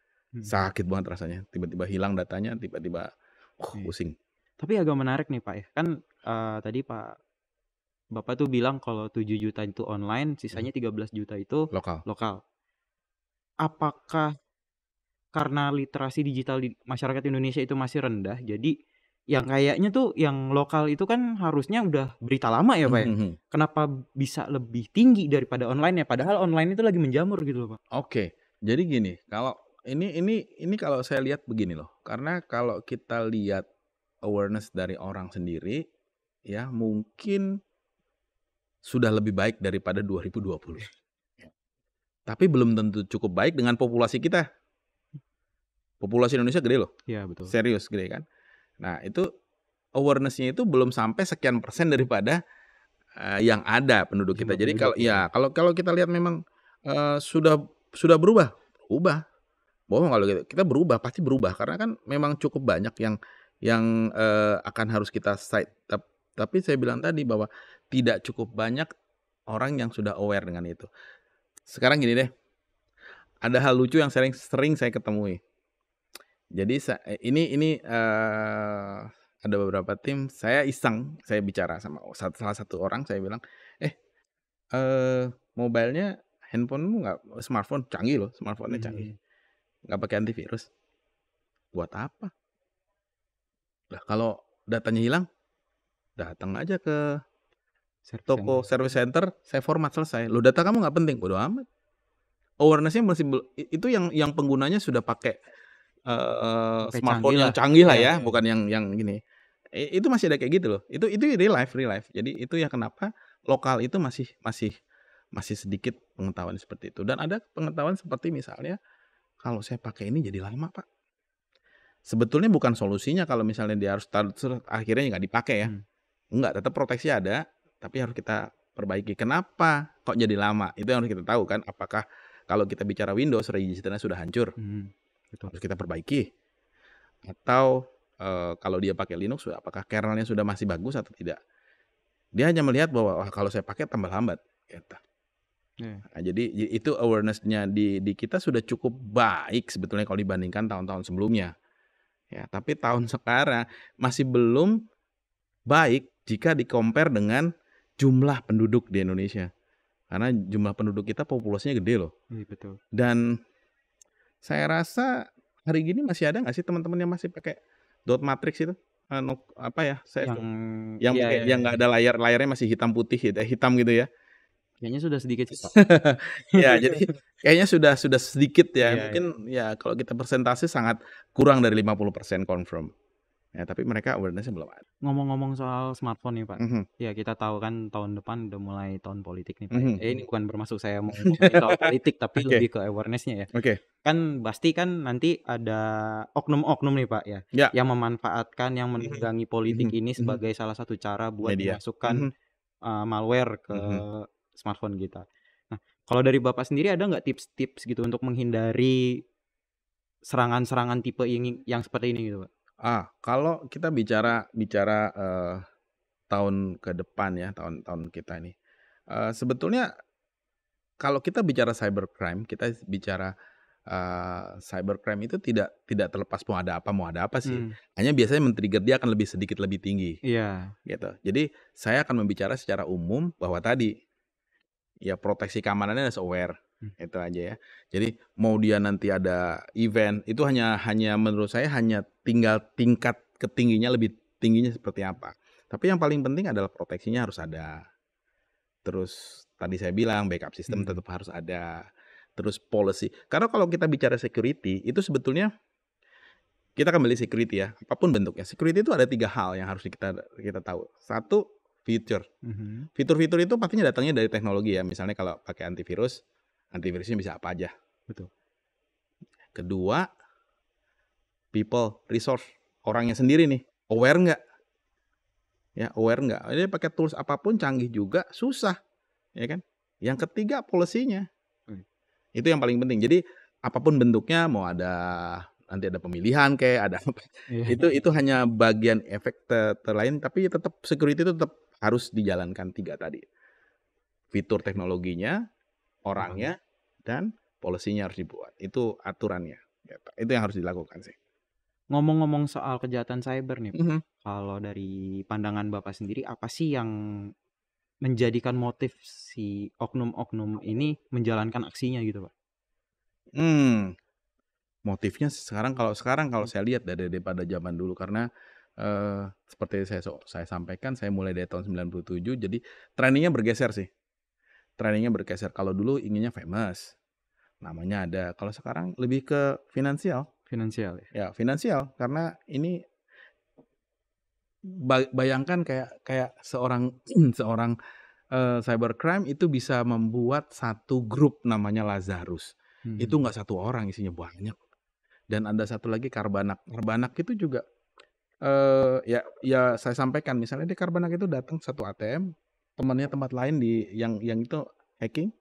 Sakit banget rasanya. Tiba-tiba hilang datanya, tiba-tiba pusing. Tapi agak menarik nih Pak ya. Kan tadi Bapak tuh bilang kalau 7 juta itu online, sisanya 13 juta itu lokal. Apakah karena literasi digital di masyarakat Indonesia itu masih rendah, jadi yang kayaknya tuh yang lokal itu kan harusnya udah berita lama ya Pak ya? Kenapa bisa lebih tinggi daripada online ya? Padahal online itu lagi menjamur gitu loh Pak. Oke, jadi gini, kalau ini kalau saya lihat begini loh, karena kalau kita lihat awareness dari orang sendiri, ya mungkin sudah lebih baik daripada 2020. Tapi belum tentu cukup baik dengan populasi kita. Populasi Indonesia gede loh. Iya betul. Serius gede kan. Nah itu awareness-nya itu belum sampai sekian persen daripada yang ada penduduk kita. Jadi kalau kita lihat memang sudah berubah. Bohong kalau kita berubah, pasti berubah karena kan memang cukup banyak yang akan harus kita cite. Tapi saya bilang tadi bahwa tidak cukup banyak orang yang sudah aware dengan itu. Sekarang gini deh, ada hal lucu yang sering saya ketemui. Jadi ini ada beberapa tim, saya iseng, saya bicara sama salah satu orang, saya bilang, mobilenya, handphonemu nggak, smartphone canggih loh, smartphone-nya canggih, nggak pakai antivirus, buat apa? Lah kalau datanya hilang, datang aja ke toko service center, saya format selesai. Lo data kamu nggak penting, bodo amat. Awareness-nya masih itu yang penggunanya sudah pakai smartphone yang canggih lah ya, bukan yang gini. Itu masih ada kayak gitu loh. Itu real life. Jadi itu ya kenapa lokal itu masih sedikit pengetahuan seperti itu. Dan ada pengetahuan seperti misalnya kalau saya pakai ini jadi lama Pak. Sebetulnya bukan solusinya kalau misalnya dia harus akhirnya nggak dipakai ya. Enggak, tetap proteksi ada, tapi harus kita perbaiki. Kenapa kok jadi lama? Itu yang harus kita tahu kan. Apakah kalau kita bicara Windows registernya sudah hancur, harus kita perbaiki. Atau kalau dia pakai Linux, apakah kernelnya sudah masih bagus atau tidak? Dia hanya melihat bahwa kalau saya pakai tambah lambat. Gitu. Nah, jadi itu awareness-nya di kita sudah cukup baik sebetulnya kalau dibandingkan tahun-tahun sebelumnya. Ya, tapi tahun sekarang masih belum baik jika di-compare dengan jumlah penduduk di Indonesia. Karena jumlah penduduk kita populasinya gede loh. Iya, betul. Dan saya rasa hari gini masih ada nggak sih teman-teman yang masih pakai dot matrix itu? Apa ya? Yang iya, pakai iya, yang iya. nggak ada layarnya masih hitam putih gitu, hitam gitu ya. Kayaknya sudah sedikit sih, Pak. Ya, jadi kayaknya sudah sedikit ya. Iya, iya. Mungkin ya kalau kita persentase sangat kurang dari 50% confirm. Ya, tapi mereka awareness-nya belum ada. Ngomong-ngomong soal smartphone nih, Pak. Mhm. Ya, kita tahu kan tahun depan udah mulai tahun politik nih, Pak. Mhm. Ini bukan bermaksud saya mau ngomongin soal politik, tapi Oke. lebih ke awareness-nya ya. Oke. Kan pasti kan nanti ada oknum-oknum nih, Pak, ya, Ya. yang memanfaatkan, yang menunggangi politik Mhm. ini sebagai salah satu cara buat Media. memasukkan malware ke smartphone kita. Nah, kalau dari Bapak sendiri ada nggak tips-tips gitu untuk menghindari serangan-serangan tipe yang seperti ini gitu, Pak? Kalau kita bicara tahun ke depan ya, tahun kita ini, sebetulnya kalau kita bicara cybercrime, kita bicara cybercrime itu tidak terlepas mau ada apa sih. Hanya biasanya men-trigger dia akan sedikit lebih tinggi, Iya. gitu. Jadi saya akan membicara secara umum bahwa tadi, ya proteksi keamanannya harus aware, itu aja ya. Jadi mau dia nanti ada event, itu hanya menurut saya hanya tinggal tingkat ketingginya lebih tingginya seperti apa. Tapi yang paling penting adalah proteksinya harus ada. Terus tadi saya bilang backup system tetap harus ada. Terus policy. Karena kalau kita bicara security, itu sebetulnya kita kembali security ya, apapun bentuknya. Security itu ada 3 hal yang harus kita tahu. Satu, feature. Fitur-fitur itu pastinya datangnya dari teknologi ya. Misalnya kalau pakai antivirusnya bisa apa aja. Betul. Kedua, people, resource, orangnya sendiri nih, aware nggak? Ya, aware nggak? Dia pakai tools apapun canggih juga susah, ya kan? Yang ketiga, policy-nya. Itu yang paling penting. Jadi apapun bentuknya, mau nanti ada pemilihan kayak ada apa. Itu hanya bagian efek terlain, tapi tetap security itu tetap harus dijalankan 3 tadi. Fitur teknologinya, orangnya, dan policy-nya harus dibuat. Itu aturannya. Itu yang harus dilakukan sih. Ngomong-ngomong soal kejahatan cyber nih, kalau dari pandangan Bapak sendiri apa sih yang menjadikan motif si oknum-oknum ini menjalankan aksinya gitu, Pak? Motifnya kalau saya lihat daripada zaman dulu karena seperti saya sampaikan, saya mulai dari tahun 97, jadi trainingnya bergeser sih. Kalau dulu inginnya famous, namanya ada. Kalau sekarang lebih ke finansial. Finansial ya? Ya, finansial. Karena ini bayangkan kayak seorang cybercrime itu bisa membuat satu grup namanya Lazarus. Itu nggak satu orang, isinya banyak. Dan ada satu lagi Carbanak. Carbanak itu juga ya saya sampaikan, misalnya di Carbanak itu datang satu ATM, temannya tempat lain yang itu hacking,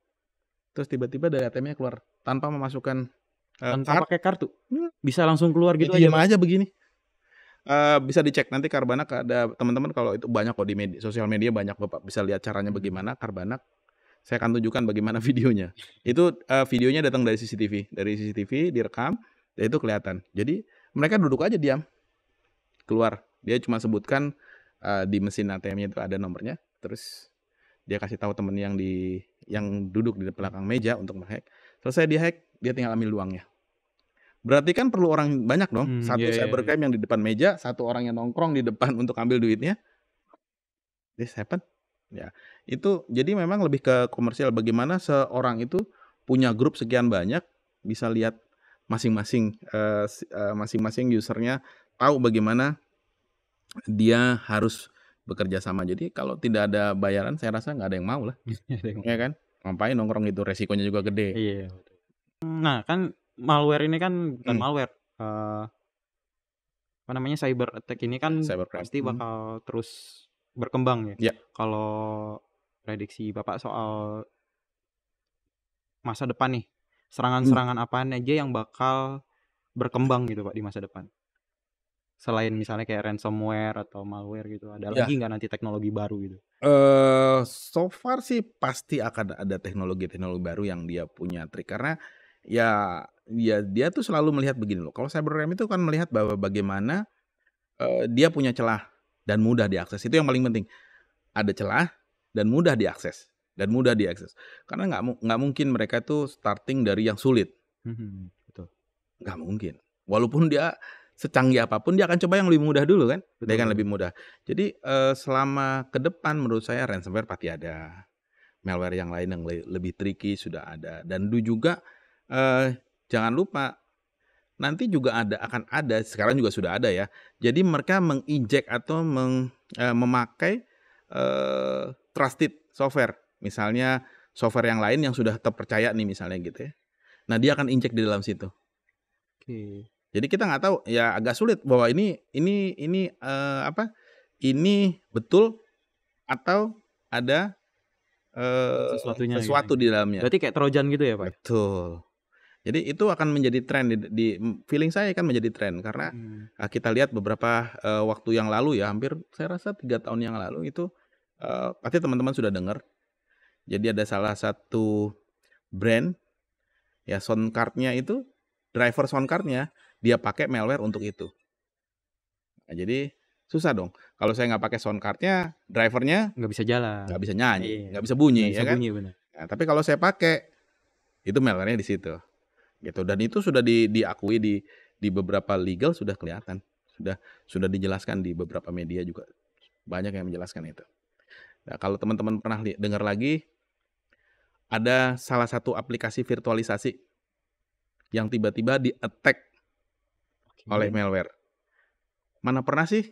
terus tiba-tiba dari ATM-nya keluar tanpa memasukkan tanpa pakai kartu, bisa langsung keluar gitu aja. Diam aja begini. Bisa dicek nanti Carbanak, ada teman-teman kalau itu banyak kok di sosial media, banyak Bapak bisa lihat caranya bagaimana Carbanak. Saya akan tunjukkan bagaimana videonya. Itu videonya datang dari CCTV direkam, dan itu kelihatan. Jadi mereka duduk aja diam, keluar. Dia cuma sebutkan di mesin ATM-nya itu ada nomornya, terus dia kasih tahu temen yang duduk di belakang meja untuk menghack. Selesai dihack, dia tinggal ambil uangnya. Berarti kan perlu orang banyak dong. Satu cybercrime yang di depan meja, satu orang yang nongkrong di depan untuk ambil duitnya. This happen. Ya, itu jadi memang lebih ke komersial. Bagaimana seorang itu punya grup sekian banyak, bisa lihat masing-masing usernya, tahu bagaimana dia harus bekerja sama. Jadi kalau tidak ada bayaran, saya rasa nggak ada yang mau lah. Ya kan? Ngapain nongkrong itu, resikonya juga gede. Iya. Nah kan malware ini kan bukan malware. Apa namanya, cyber attack ini kan pasti bakal terus berkembang ya. Kalau prediksi Bapak soal masa depan nih, serangan-serangan apaan aja yang bakal berkembang gitu Pak di masa depan? Selain misalnya kayak ransomware atau malware gitu, ada lagi nggak nanti teknologi baru gitu? So far sih pasti akan ada teknologi-teknologi baru yang dia punya trik, karena ya dia tuh selalu melihat begini loh. Kalau cybercrime itu kan melihat bahwa bagaimana dia punya celah dan mudah diakses. Itu yang paling penting. Ada celah dan mudah diakses. dan mudah diakses. Karena nggak mungkin mereka tuh starting dari yang sulit. Betul. Nggak mungkin. Walaupun dia secanggih apapun, dia akan coba yang lebih mudah dulu kan. Dia kan lebih mudah. Jadi selama ke depan menurut saya ransomware pasti ada. Malware yang lain yang lebih tricky sudah ada. Dan juga jangan lupa nanti juga akan ada, sekarang juga sudah ada ya. Jadi mereka menginjek atau memakai trusted software. Misalnya software yang lain yang sudah terpercaya nih misalnya gitu ya. Nah, dia akan injek di dalam situ. Oke. Jadi kita nggak tahu, ya agak sulit bahwa ini betul atau ada sesuatu gitu. di dalamnya. Berarti kayak trojan gitu ya, Pak? Betul. Jadi itu akan menjadi tren di feeling saya kan menjadi tren karena kita lihat beberapa waktu yang lalu ya, hampir saya rasa 3 tahun yang lalu itu pasti teman-teman sudah dengar. Jadi ada salah satu brand ya sound card-nya itu, driver sound card-nya dia pakai malware untuk itu. Nah, jadi susah dong. Kalau saya nggak pakai sound card-nya, drivernya nggak bisa jalan, nggak bisa nyanyi, nggak bisa bunyi, ya kan? Bener. Nah, tapi kalau saya pakai, itu malware-nya di situ. Gitu. Dan itu sudah diakui di beberapa legal sudah kelihatan, sudah dijelaskan di beberapa media juga banyak yang menjelaskan itu. Nah, kalau teman-teman pernah dengar lagi, ada salah satu aplikasi virtualisasi yang tiba-tiba di-attack oleh malware. Mana pernah sih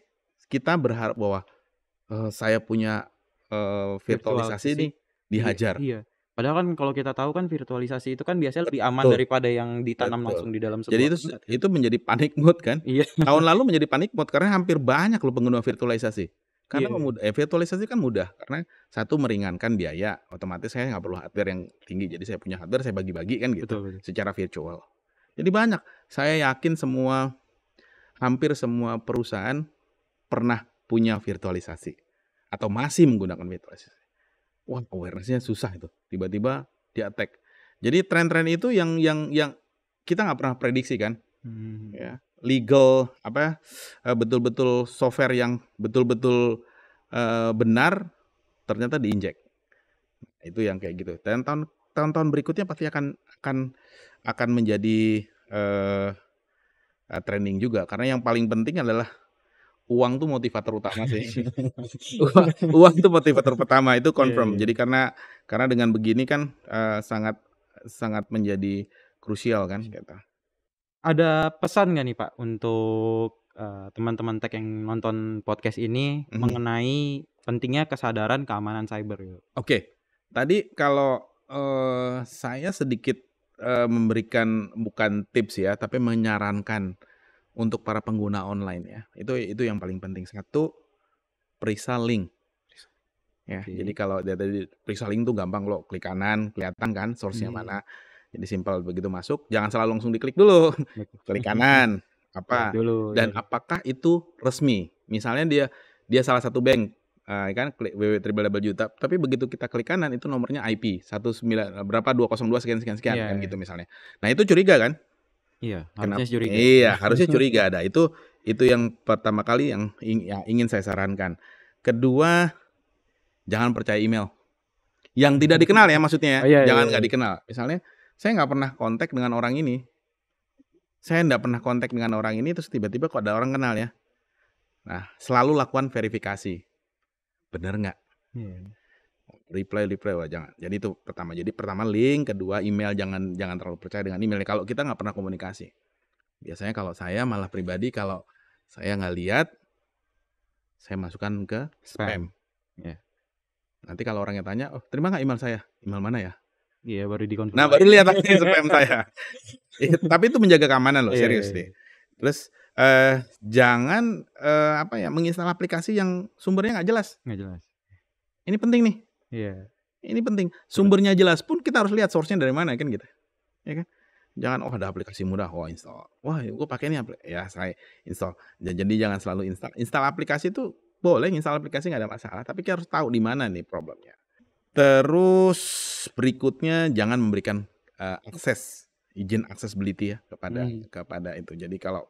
kita berharap bahwa saya punya virtualisasi nih dihajar. Iya. Padahal kan kalau kita tahu kan virtualisasi itu kan biasanya lebih aman daripada yang ditanam langsung di dalam sebuah Jadi tempat, itu menjadi panic mode kan? Iya. Tahun lalu menjadi panic mode karena hampir banyak loh pengguna virtualisasi. Karena virtualisasi kan mudah karena satu meringankan biaya, otomatis saya nggak perlu hardware yang tinggi, jadi saya punya hardware saya bagi-bagi kan gitu. Betul. Secara virtual. Jadi banyak. Saya yakin hampir semua perusahaan pernah punya virtualisasi atau masih menggunakan virtualisasi. Wah, awareness-nya susah itu. Tiba-tiba di-attack. Jadi tren-tren itu yang kita nggak pernah prediksi kan. Ya, legal betul-betul software yang betul-betul benar ternyata diinjek. Itu yang kayak gitu. Dan tahun-tahun berikutnya pasti akan menjadi trending juga karena yang paling penting adalah uang tuh motivator utama sih. Uang itu motivator pertama itu confirm. Jadi karena dengan begini kan sangat menjadi krusial kan gitu. Ada pesan nggak nih Pak untuk teman-teman tech yang nonton podcast ini mengenai pentingnya kesadaran keamanan cyber? Oke. Tadi kalau saya sedikit memberikan bukan tips ya, tapi menyarankan untuk para pengguna online ya. Itu yang paling penting. Satu, periksa link. Ya, jadi kalau dari periksa link tuh gampang loh, klik kanan, kelihatan kan source-nya mana. Jadi simpel, begitu masuk, jangan selalu langsung diklik dulu. Klik kanan, apa? Dan apakah itu resmi? Misalnya dia salah satu bank, kan klik www.juta, tapi begitu kita klik kanan itu nomornya IP 202 sekian kan gitu misalnya. Nah, itu curiga kan? Iya, harusnya curiga. Iya, harusnya curiga ada. Itu yang pertama kali yang ingin saya sarankan. Kedua, jangan percaya email yang tidak dikenal ya maksudnya ya. Jangan nggak dikenal. Misalnya saya nggak pernah kontak dengan orang ini. Terus tiba-tiba kok ada orang kenal ya. Nah, selalu lakukan verifikasi. Bener nggak? Reply wah jangan. Jadi itu pertama. Jadi pertama link, kedua email, jangan terlalu percaya dengan email. Kalau kita nggak pernah komunikasi. Biasanya kalau saya malah pribadi kalau saya nggak lihat, saya masukkan ke spam. Ya. Nanti kalau orangnya tanya, oh terima nggak email saya? Email mana ya? Iya, baru dikonfirmasi. Nah, baru lihat lagi spam saya. Tapi itu menjaga keamanan loh, serius deh. Terus jangan menginstal aplikasi yang sumbernya nggak jelas. Ini penting nih. Iya. Ini penting. Sumbernya jelas pun kita harus lihat source-nya dari mana kan gitu. Ya kan? Jangan ada aplikasi mudah, install. Wah, gue pakai ini ya saya install. Jadi jangan selalu install. Install aplikasi itu boleh, install aplikasi nggak ada masalah, tapi kita harus tahu di mana nih problemnya. Terus berikutnya jangan memberikan izin accessibility ya kepada itu. Jadi kalau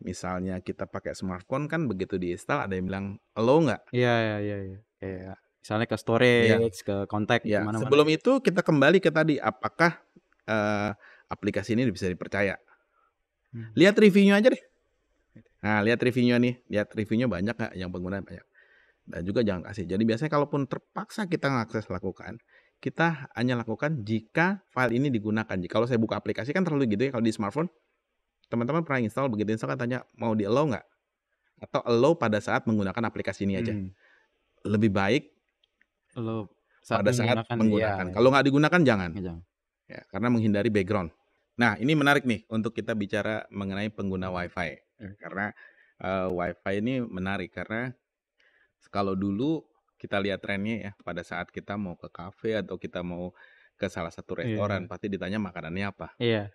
misalnya kita pakai smartphone kan begitu diinstal ada yang bilang allow nggak? Iya. Kayak Misalnya ke storage, ke kontak, Ya, kemana-mana. sebelum itu kita kembali ke tadi, apakah aplikasi ini bisa dipercaya? Lihat reviewnya aja deh. Nah, lihat reviewnya nih, lihat reviewnya banyak nggak yang pengguna banyak. Dan juga jangan kasih. Jadi biasanya kalaupun terpaksa kita ngakses lakukan, kita hanya lakukan jika file ini digunakan. Kalau saya buka aplikasi kan terlalu gitu ya, kalau di smartphone, teman-teman pernah install, begitu install kan tanya mau di allow nggak? Atau allow pada saat menggunakan aplikasi ini aja. Lebih baik Allow pada saat menggunakan. iya. Kalau nggak digunakan jangan. Jangan. Ya, karena menghindari background. Nah, ini menarik nih untuk kita bicara mengenai pengguna WiFi. Karena WiFi ini menarik karena kalau dulu kita lihat trennya ya, pada saat kita mau ke kafe atau kita mau ke salah satu restoran, pasti ditanya makanannya apa. Iya.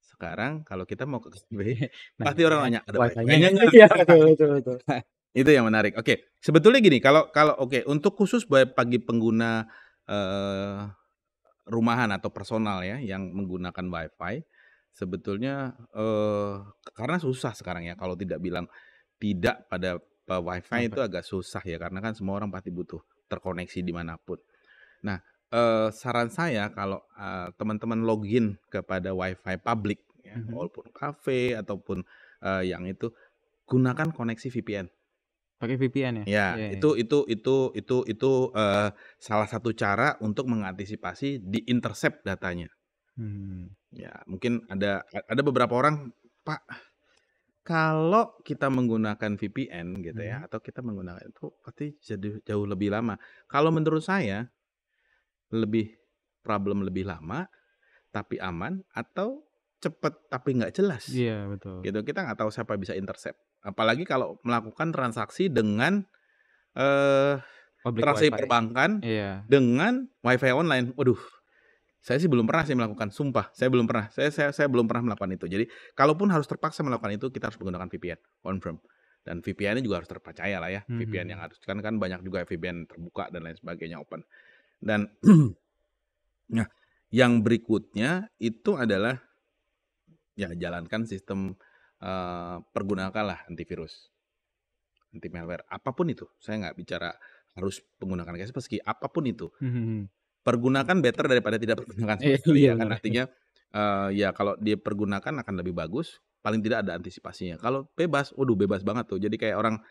Sekarang kalau kita mau ke kafe, Nah, pasti orang nanya ada Wi-Fi-nya Wi-Fi-nya nggak? Iya, betul. Itu yang menarik. Oke, sebetulnya gini, kalau oke, untuk khusus bagi pengguna rumahan atau personal ya yang menggunakan WiFi, sebetulnya karena susah sekarang ya kalau tidak bilang tidak pada WiFi itu agak susah ya, karena kan semua orang pasti butuh terkoneksi dimanapun. Nah, saran saya kalau teman-teman login kepada WiFi publik ya, walaupun kafe ataupun yang itu, gunakan koneksi VPN. Pakai VPN ya? Ya, itu salah satu cara untuk mengantisipasi di-intercept datanya. Ya, mungkin ada beberapa orang, "Pak, kalau kita menggunakan VPN gitu ya, atau kita menggunakan itu pasti jadi jauh lebih lama." Kalau menurut saya, problem lebih lama, tapi aman, atau cepet tapi nggak jelas. Iya, betul. Gitu, kita nggak tahu siapa bisa intercept. Apalagi kalau melakukan transaksi dengan transaksi perbankan dengan WiFi online. Waduh, saya sih belum pernah sih melakukan, sumpah, saya belum pernah. Saya belum pernah melakukan itu. Jadi, kalaupun harus terpaksa melakukan itu, kita harus menggunakan VPN, confirm. Dan VPN-nya juga harus terpercaya lah ya. VPN yang harus, kan banyak juga VPN terbuka dan lain sebagainya, open. Dan nah, yang berikutnya itu adalah ya jalankan sistem pergunakanlah antivirus, anti malware, apapun itu. Saya nggak bicara harus menggunakan Kaspersky, apapun itu. Pergunakan better daripada tidak pergunakan sama sekali ya kan, artinya ya kalau dipergunakan akan lebih bagus, paling tidak ada antisipasinya. Kalau bebas, waduh bebas banget tuh. Jadi kayak orang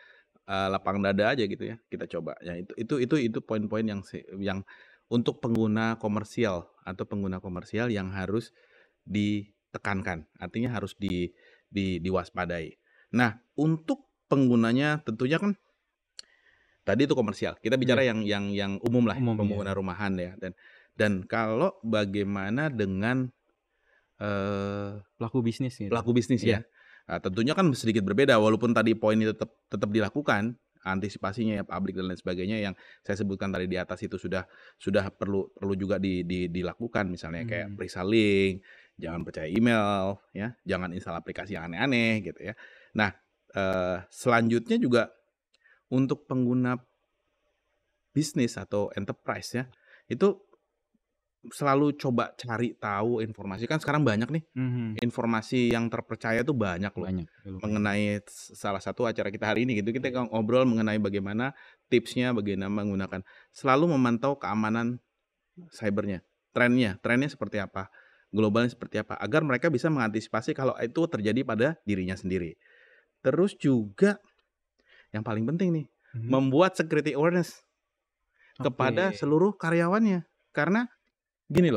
lapang dada aja gitu ya. Kita coba. Ya itu poin-poin yang untuk pengguna komersial atau pengguna komersial yang harus ditekankan. Artinya harus diwaspadai. Nah, untuk penggunanya tentunya kan tadi itu komersial. Kita bicara yang umum lah, pengguna rumahan ya. Dan kalau bagaimana dengan pelaku bisnis gitu. Pelaku bisnis ya. Nah, tentunya kan sedikit berbeda, walaupun tadi poin itu tetap dilakukan, antisipasinya ya publik dan lain sebagainya yang saya sebutkan tadi di atas itu sudah perlu juga dilakukan, misalnya kayak periksa link, jangan percaya email ya, jangan install aplikasi yang aneh-aneh gitu ya. Nah, selanjutnya juga untuk pengguna bisnis atau enterprise ya, itu selalu coba cari tahu informasi. Kan sekarang banyak nih informasi yang terpercaya tuh banyak loh. Mengenai salah satu acara kita hari ini gitu, kita ngobrol mengenai bagaimana tipsnya, bagaimana menggunakan, selalu memantau keamanan cybernya, trennya seperti apa, globalnya seperti apa, agar mereka bisa mengantisipasi kalau itu terjadi pada dirinya sendiri. Terus juga yang paling penting nih, membuat security awareness kepada seluruh karyawannya. Karena gini,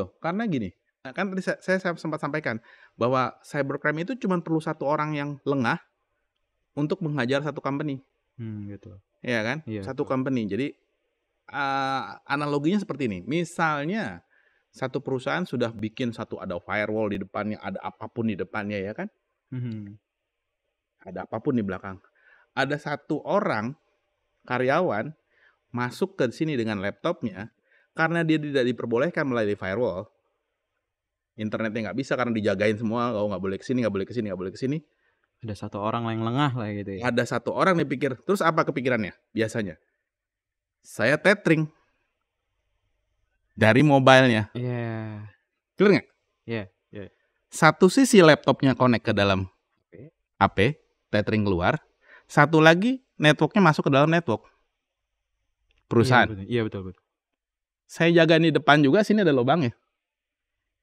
kan tadi saya sempat sampaikan bahwa cybercrime itu cuma perlu satu orang yang lengah untuk menghajar satu company. Gitu. Iya kan? Satu company. Jadi analoginya seperti ini. Misalnya satu perusahaan sudah bikin ada firewall di depannya, ada apapun di depannya ya kan? Ada apapun di belakang. Ada satu orang karyawan masuk ke sini dengan laptopnya, karena dia tidak diperbolehkan melalui firewall, internetnya nggak bisa karena dijagain semua, nggak boleh kesini, nggak boleh kesini, nggak boleh kesini. Ada satu orang yang lengah lah gitu ya. Ada satu orang yang pikir, terus apa kepikirannya biasanya? Saya tethering dari mobilenya. Iya. Clear nggak? Iya. Satu sisi laptopnya connect ke dalam HP, tethering keluar. Satu lagi networknya masuk ke dalam network. perusahaan. Iya betul. Saya jaga di depan juga, sini ada lubangnya.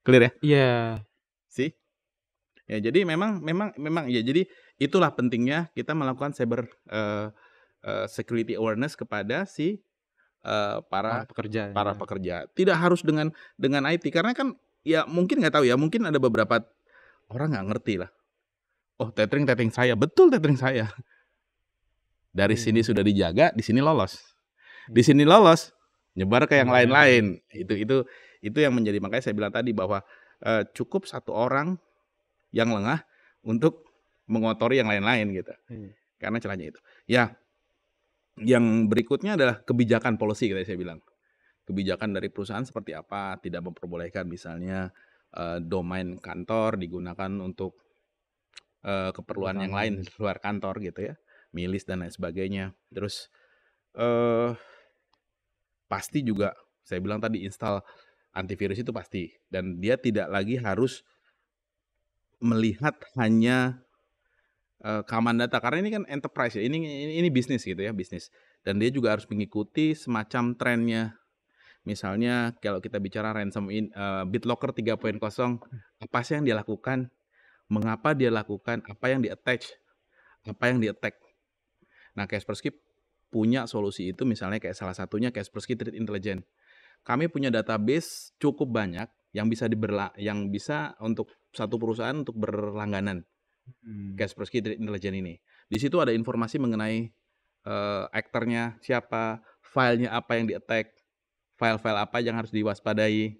Clear ya? Iya. Sih. Ya, jadi memang ya, jadi itulah pentingnya kita melakukan cyber security awareness kepada si para pekerja. Tidak harus dengan IT, karena kan ya mungkin nggak tahu ya, mungkin ada beberapa orang nggak ngerti lah. Oh, tethering saya, betul tethering saya. Dari sini sudah dijaga, di sini lolos. Di sini lolos, nyebar ke yang lain-lain. Itu yang menjadi, makanya saya bilang tadi bahwa cukup satu orang yang lengah untuk mengotori yang lain-lain gitu. Karena celahnya itu. Ya, yang berikutnya adalah kebijakan policy, kayak saya bilang. Kebijakan dari perusahaan seperti apa, tidak memperbolehkan misalnya domain kantor digunakan untuk keperluan yang lain di luar kantor gitu ya, milis dan lain sebagainya. Terus pasti juga saya bilang tadi, install antivirus itu pasti, dan dia tidak lagi harus melihat hanya keamanan data, karena ini kan enterprise ya, ini bisnis gitu ya, bisnis, dan dia juga harus mengikuti semacam trennya. Misalnya kalau kita bicara BitLocker 3.0, apa sih yang dia lakukan, mengapa dia lakukan, apa yang di-attach, apa yang di-attack. Nah, Kaspersky punya solusi itu, misalnya kayak salah satunya Kaspersky Threat Intelligence. Kami punya database cukup banyak yang bisa untuk satu perusahaan untuk berlangganan. Kaspersky Threat Intelligence ini. Di situ ada informasi mengenai aktornya siapa, filenya apa yang di-attack, file-file apa yang harus diwaspadai.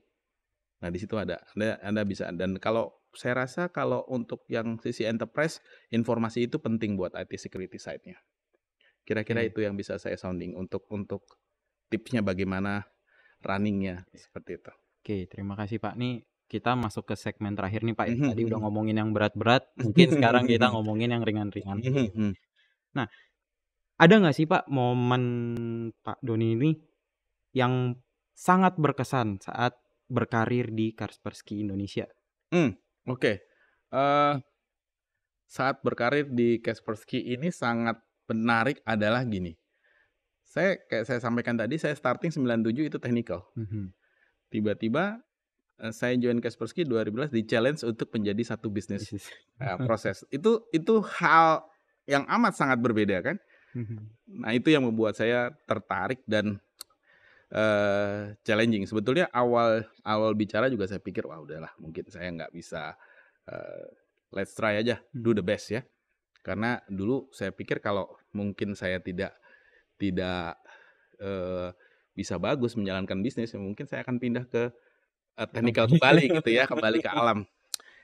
Nah, di situ Anda bisa. Dan kalau saya rasa kalau untuk yang sisi enterprise, informasi itu penting buat IT security side-nya. Kira-kira itu yang bisa saya sounding untuk tipsnya bagaimana runningnya, seperti itu. Oke, terima kasih Pak. Nih kita masuk ke segmen terakhir nih Pak ya. Tadi udah ngomongin yang berat-berat, mungkin sekarang kita ngomongin yang ringan-ringan. Nah, ada nggak sih Pak momen Pak Doni ini yang sangat berkesan saat berkarir di Kaspersky Indonesia? Oke. Saat berkarir di Kaspersky ini sangat menarik adalah gini. Kayak saya sampaikan tadi, saya starting 97 itu technical. Tiba-tiba saya join Kaspersky 2011 di challenge untuk menjadi satu bisnis proses. Itu hal yang amat sangat berbeda kan. Nah, itu yang membuat saya tertarik dan challenging. Sebetulnya awal bicara juga saya pikir, wah udahlah, mungkin saya nggak bisa, let's try aja, do the best ya. Karena dulu saya pikir kalau mungkin saya tidak bisa bagus menjalankan bisnis, mungkin saya akan pindah ke technical kembali gitu ya, kembali ke alam,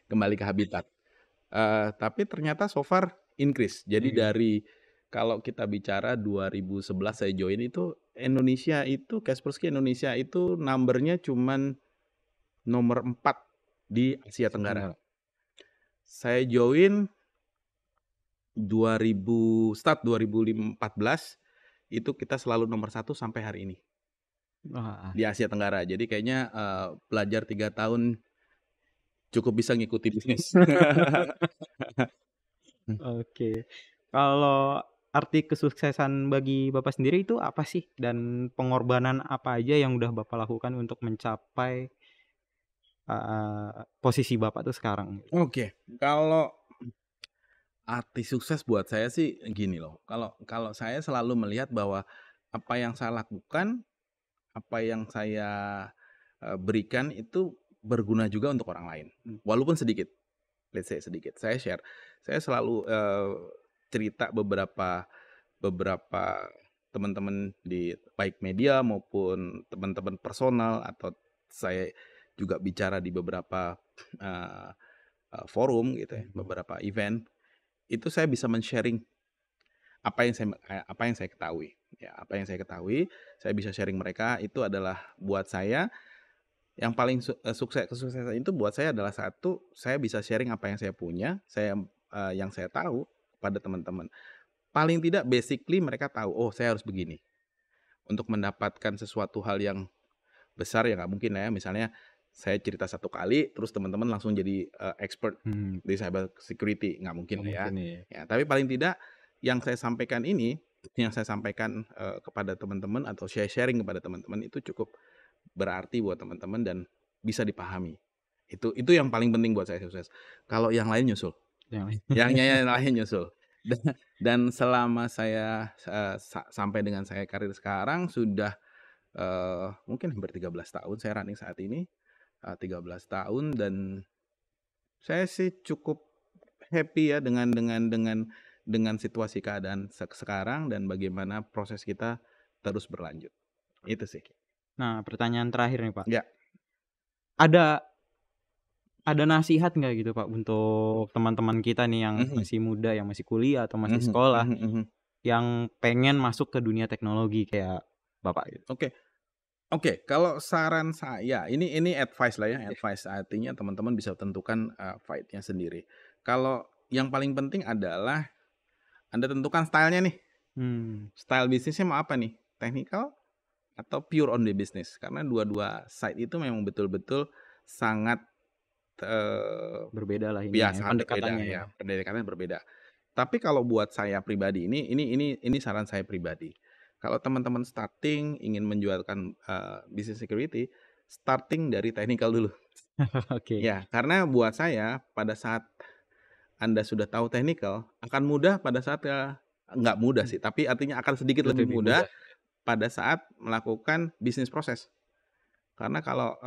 kembali ke habitat. Tapi ternyata so far increase. Jadi dari, kalau kita bicara 2011 saya join itu, Indonesia itu, Kaspersky Indonesia itu numbernya cuman nomor 4 di Asia Tenggara. Saya join 2014 itu kita selalu nomor 1 sampai hari ini di Asia Tenggara. Jadi kayaknya belajar 3 tahun cukup bisa ngikuti bisnis. Oke. Kalau arti kesuksesan bagi Bapak sendiri itu apa sih? Dan pengorbanan apa aja yang udah Bapak lakukan untuk mencapai posisi Bapak tuh sekarang? Oke. Kalau arti sukses buat saya sih gini loh. Kalau saya selalu melihat bahwa apa yang saya lakukan, apa yang saya berikan itu berguna juga untuk orang lain. Walaupun sedikit. Let's say sedikit. Saya share. Saya selalu cerita beberapa teman-teman di baik media maupun teman-teman personal, atau saya juga bicara di beberapa forum gitu ya, beberapa event, itu saya bisa men-sharing apa yang saya ketahui. Ya, apa yang saya ketahui, saya bisa sharing mereka. Itu adalah buat saya yang paling kesuksesan itu buat saya adalah, satu, saya bisa sharing apa yang saya punya, yang saya tahu pada teman-teman. Paling tidak basically mereka tahu, oh saya harus begini. Untuk mendapatkan sesuatu hal yang besar ya nggak mungkin ya. Misalnya saya cerita 1 kali, terus teman-teman langsung jadi expert di cyber security, nggak mungkin ya. Ya. Tapi paling tidak yang saya sampaikan ini yang saya sampaikan kepada teman-teman atau sharing kepada teman-teman itu cukup berarti buat teman-teman dan bisa dipahami. Itu yang paling penting buat saya sukses. Kalau yang lain nyusul. Yang lain nyusul. Dan selama saya sampai dengan saya karir sekarang sudah mungkin hampir 13 tahun saya running saat ini. 13 tahun dan saya sih cukup happy ya dengan situasi keadaan sekarang dan bagaimana proses kita terus berlanjut. Itu sih. Nah, pertanyaan terakhir nih, Pak. Ya. Ada nasihat nggak gitu, Pak, untuk teman-teman kita nih yang masih muda, yang masih kuliah atau masih sekolah, yang pengen masuk ke dunia teknologi kayak Bapak gitu? Oke, kalau saran saya, ini advice lah ya, advice artinya teman-teman bisa tentukan fight-nya sendiri. Kalau yang paling penting adalah Anda tentukan stylenya nih. Style bisnisnya mau apa nih? Technical atau pure on the business? Karena dua-dua side itu memang betul-betul sangat berbeda lah ini biasa, pendekatannya ya. Pendekatannya berbeda. Tapi kalau buat saya pribadi ini saran saya pribadi. Kalau teman-teman starting ingin menjualkan business security, starting dari technical dulu. Oke. Ya, karena buat saya pada saat Anda sudah tahu technical akan mudah pada saat nggak mudah sih, tapi artinya akan sedikit lebih mudah pada saat melakukan bisnis proses. Karena kalau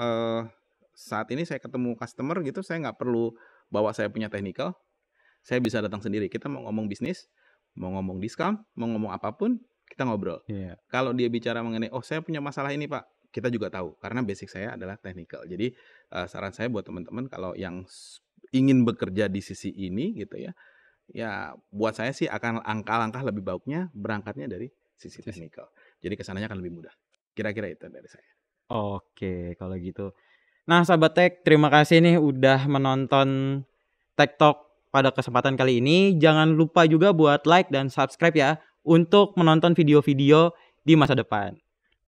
saat ini saya ketemu customer gitu, saya nggak perlu bawa saya punya technical, saya bisa datang sendiri. Kita mau ngomong bisnis, mau ngomong diskon, mau ngomong apapun, kita ngobrol. Kalau dia bicara mengenai, oh saya punya masalah ini Pak, kita juga tahu karena basic saya adalah technical. Jadi saran saya buat teman-teman kalau yang ingin bekerja di sisi ini gitu ya, ya buat saya sih akan langkah-langkah lebih baiknya berangkatnya dari sisi technical. Jadi kesananya akan lebih mudah. Kira-kira itu dari saya. Oke, kalau gitu. Nah, sahabat Tech, terima kasih nih udah menonton Tech Talk pada kesempatan kali ini. Jangan lupa juga buat like dan subscribe ya untuk menonton video-video di masa depan.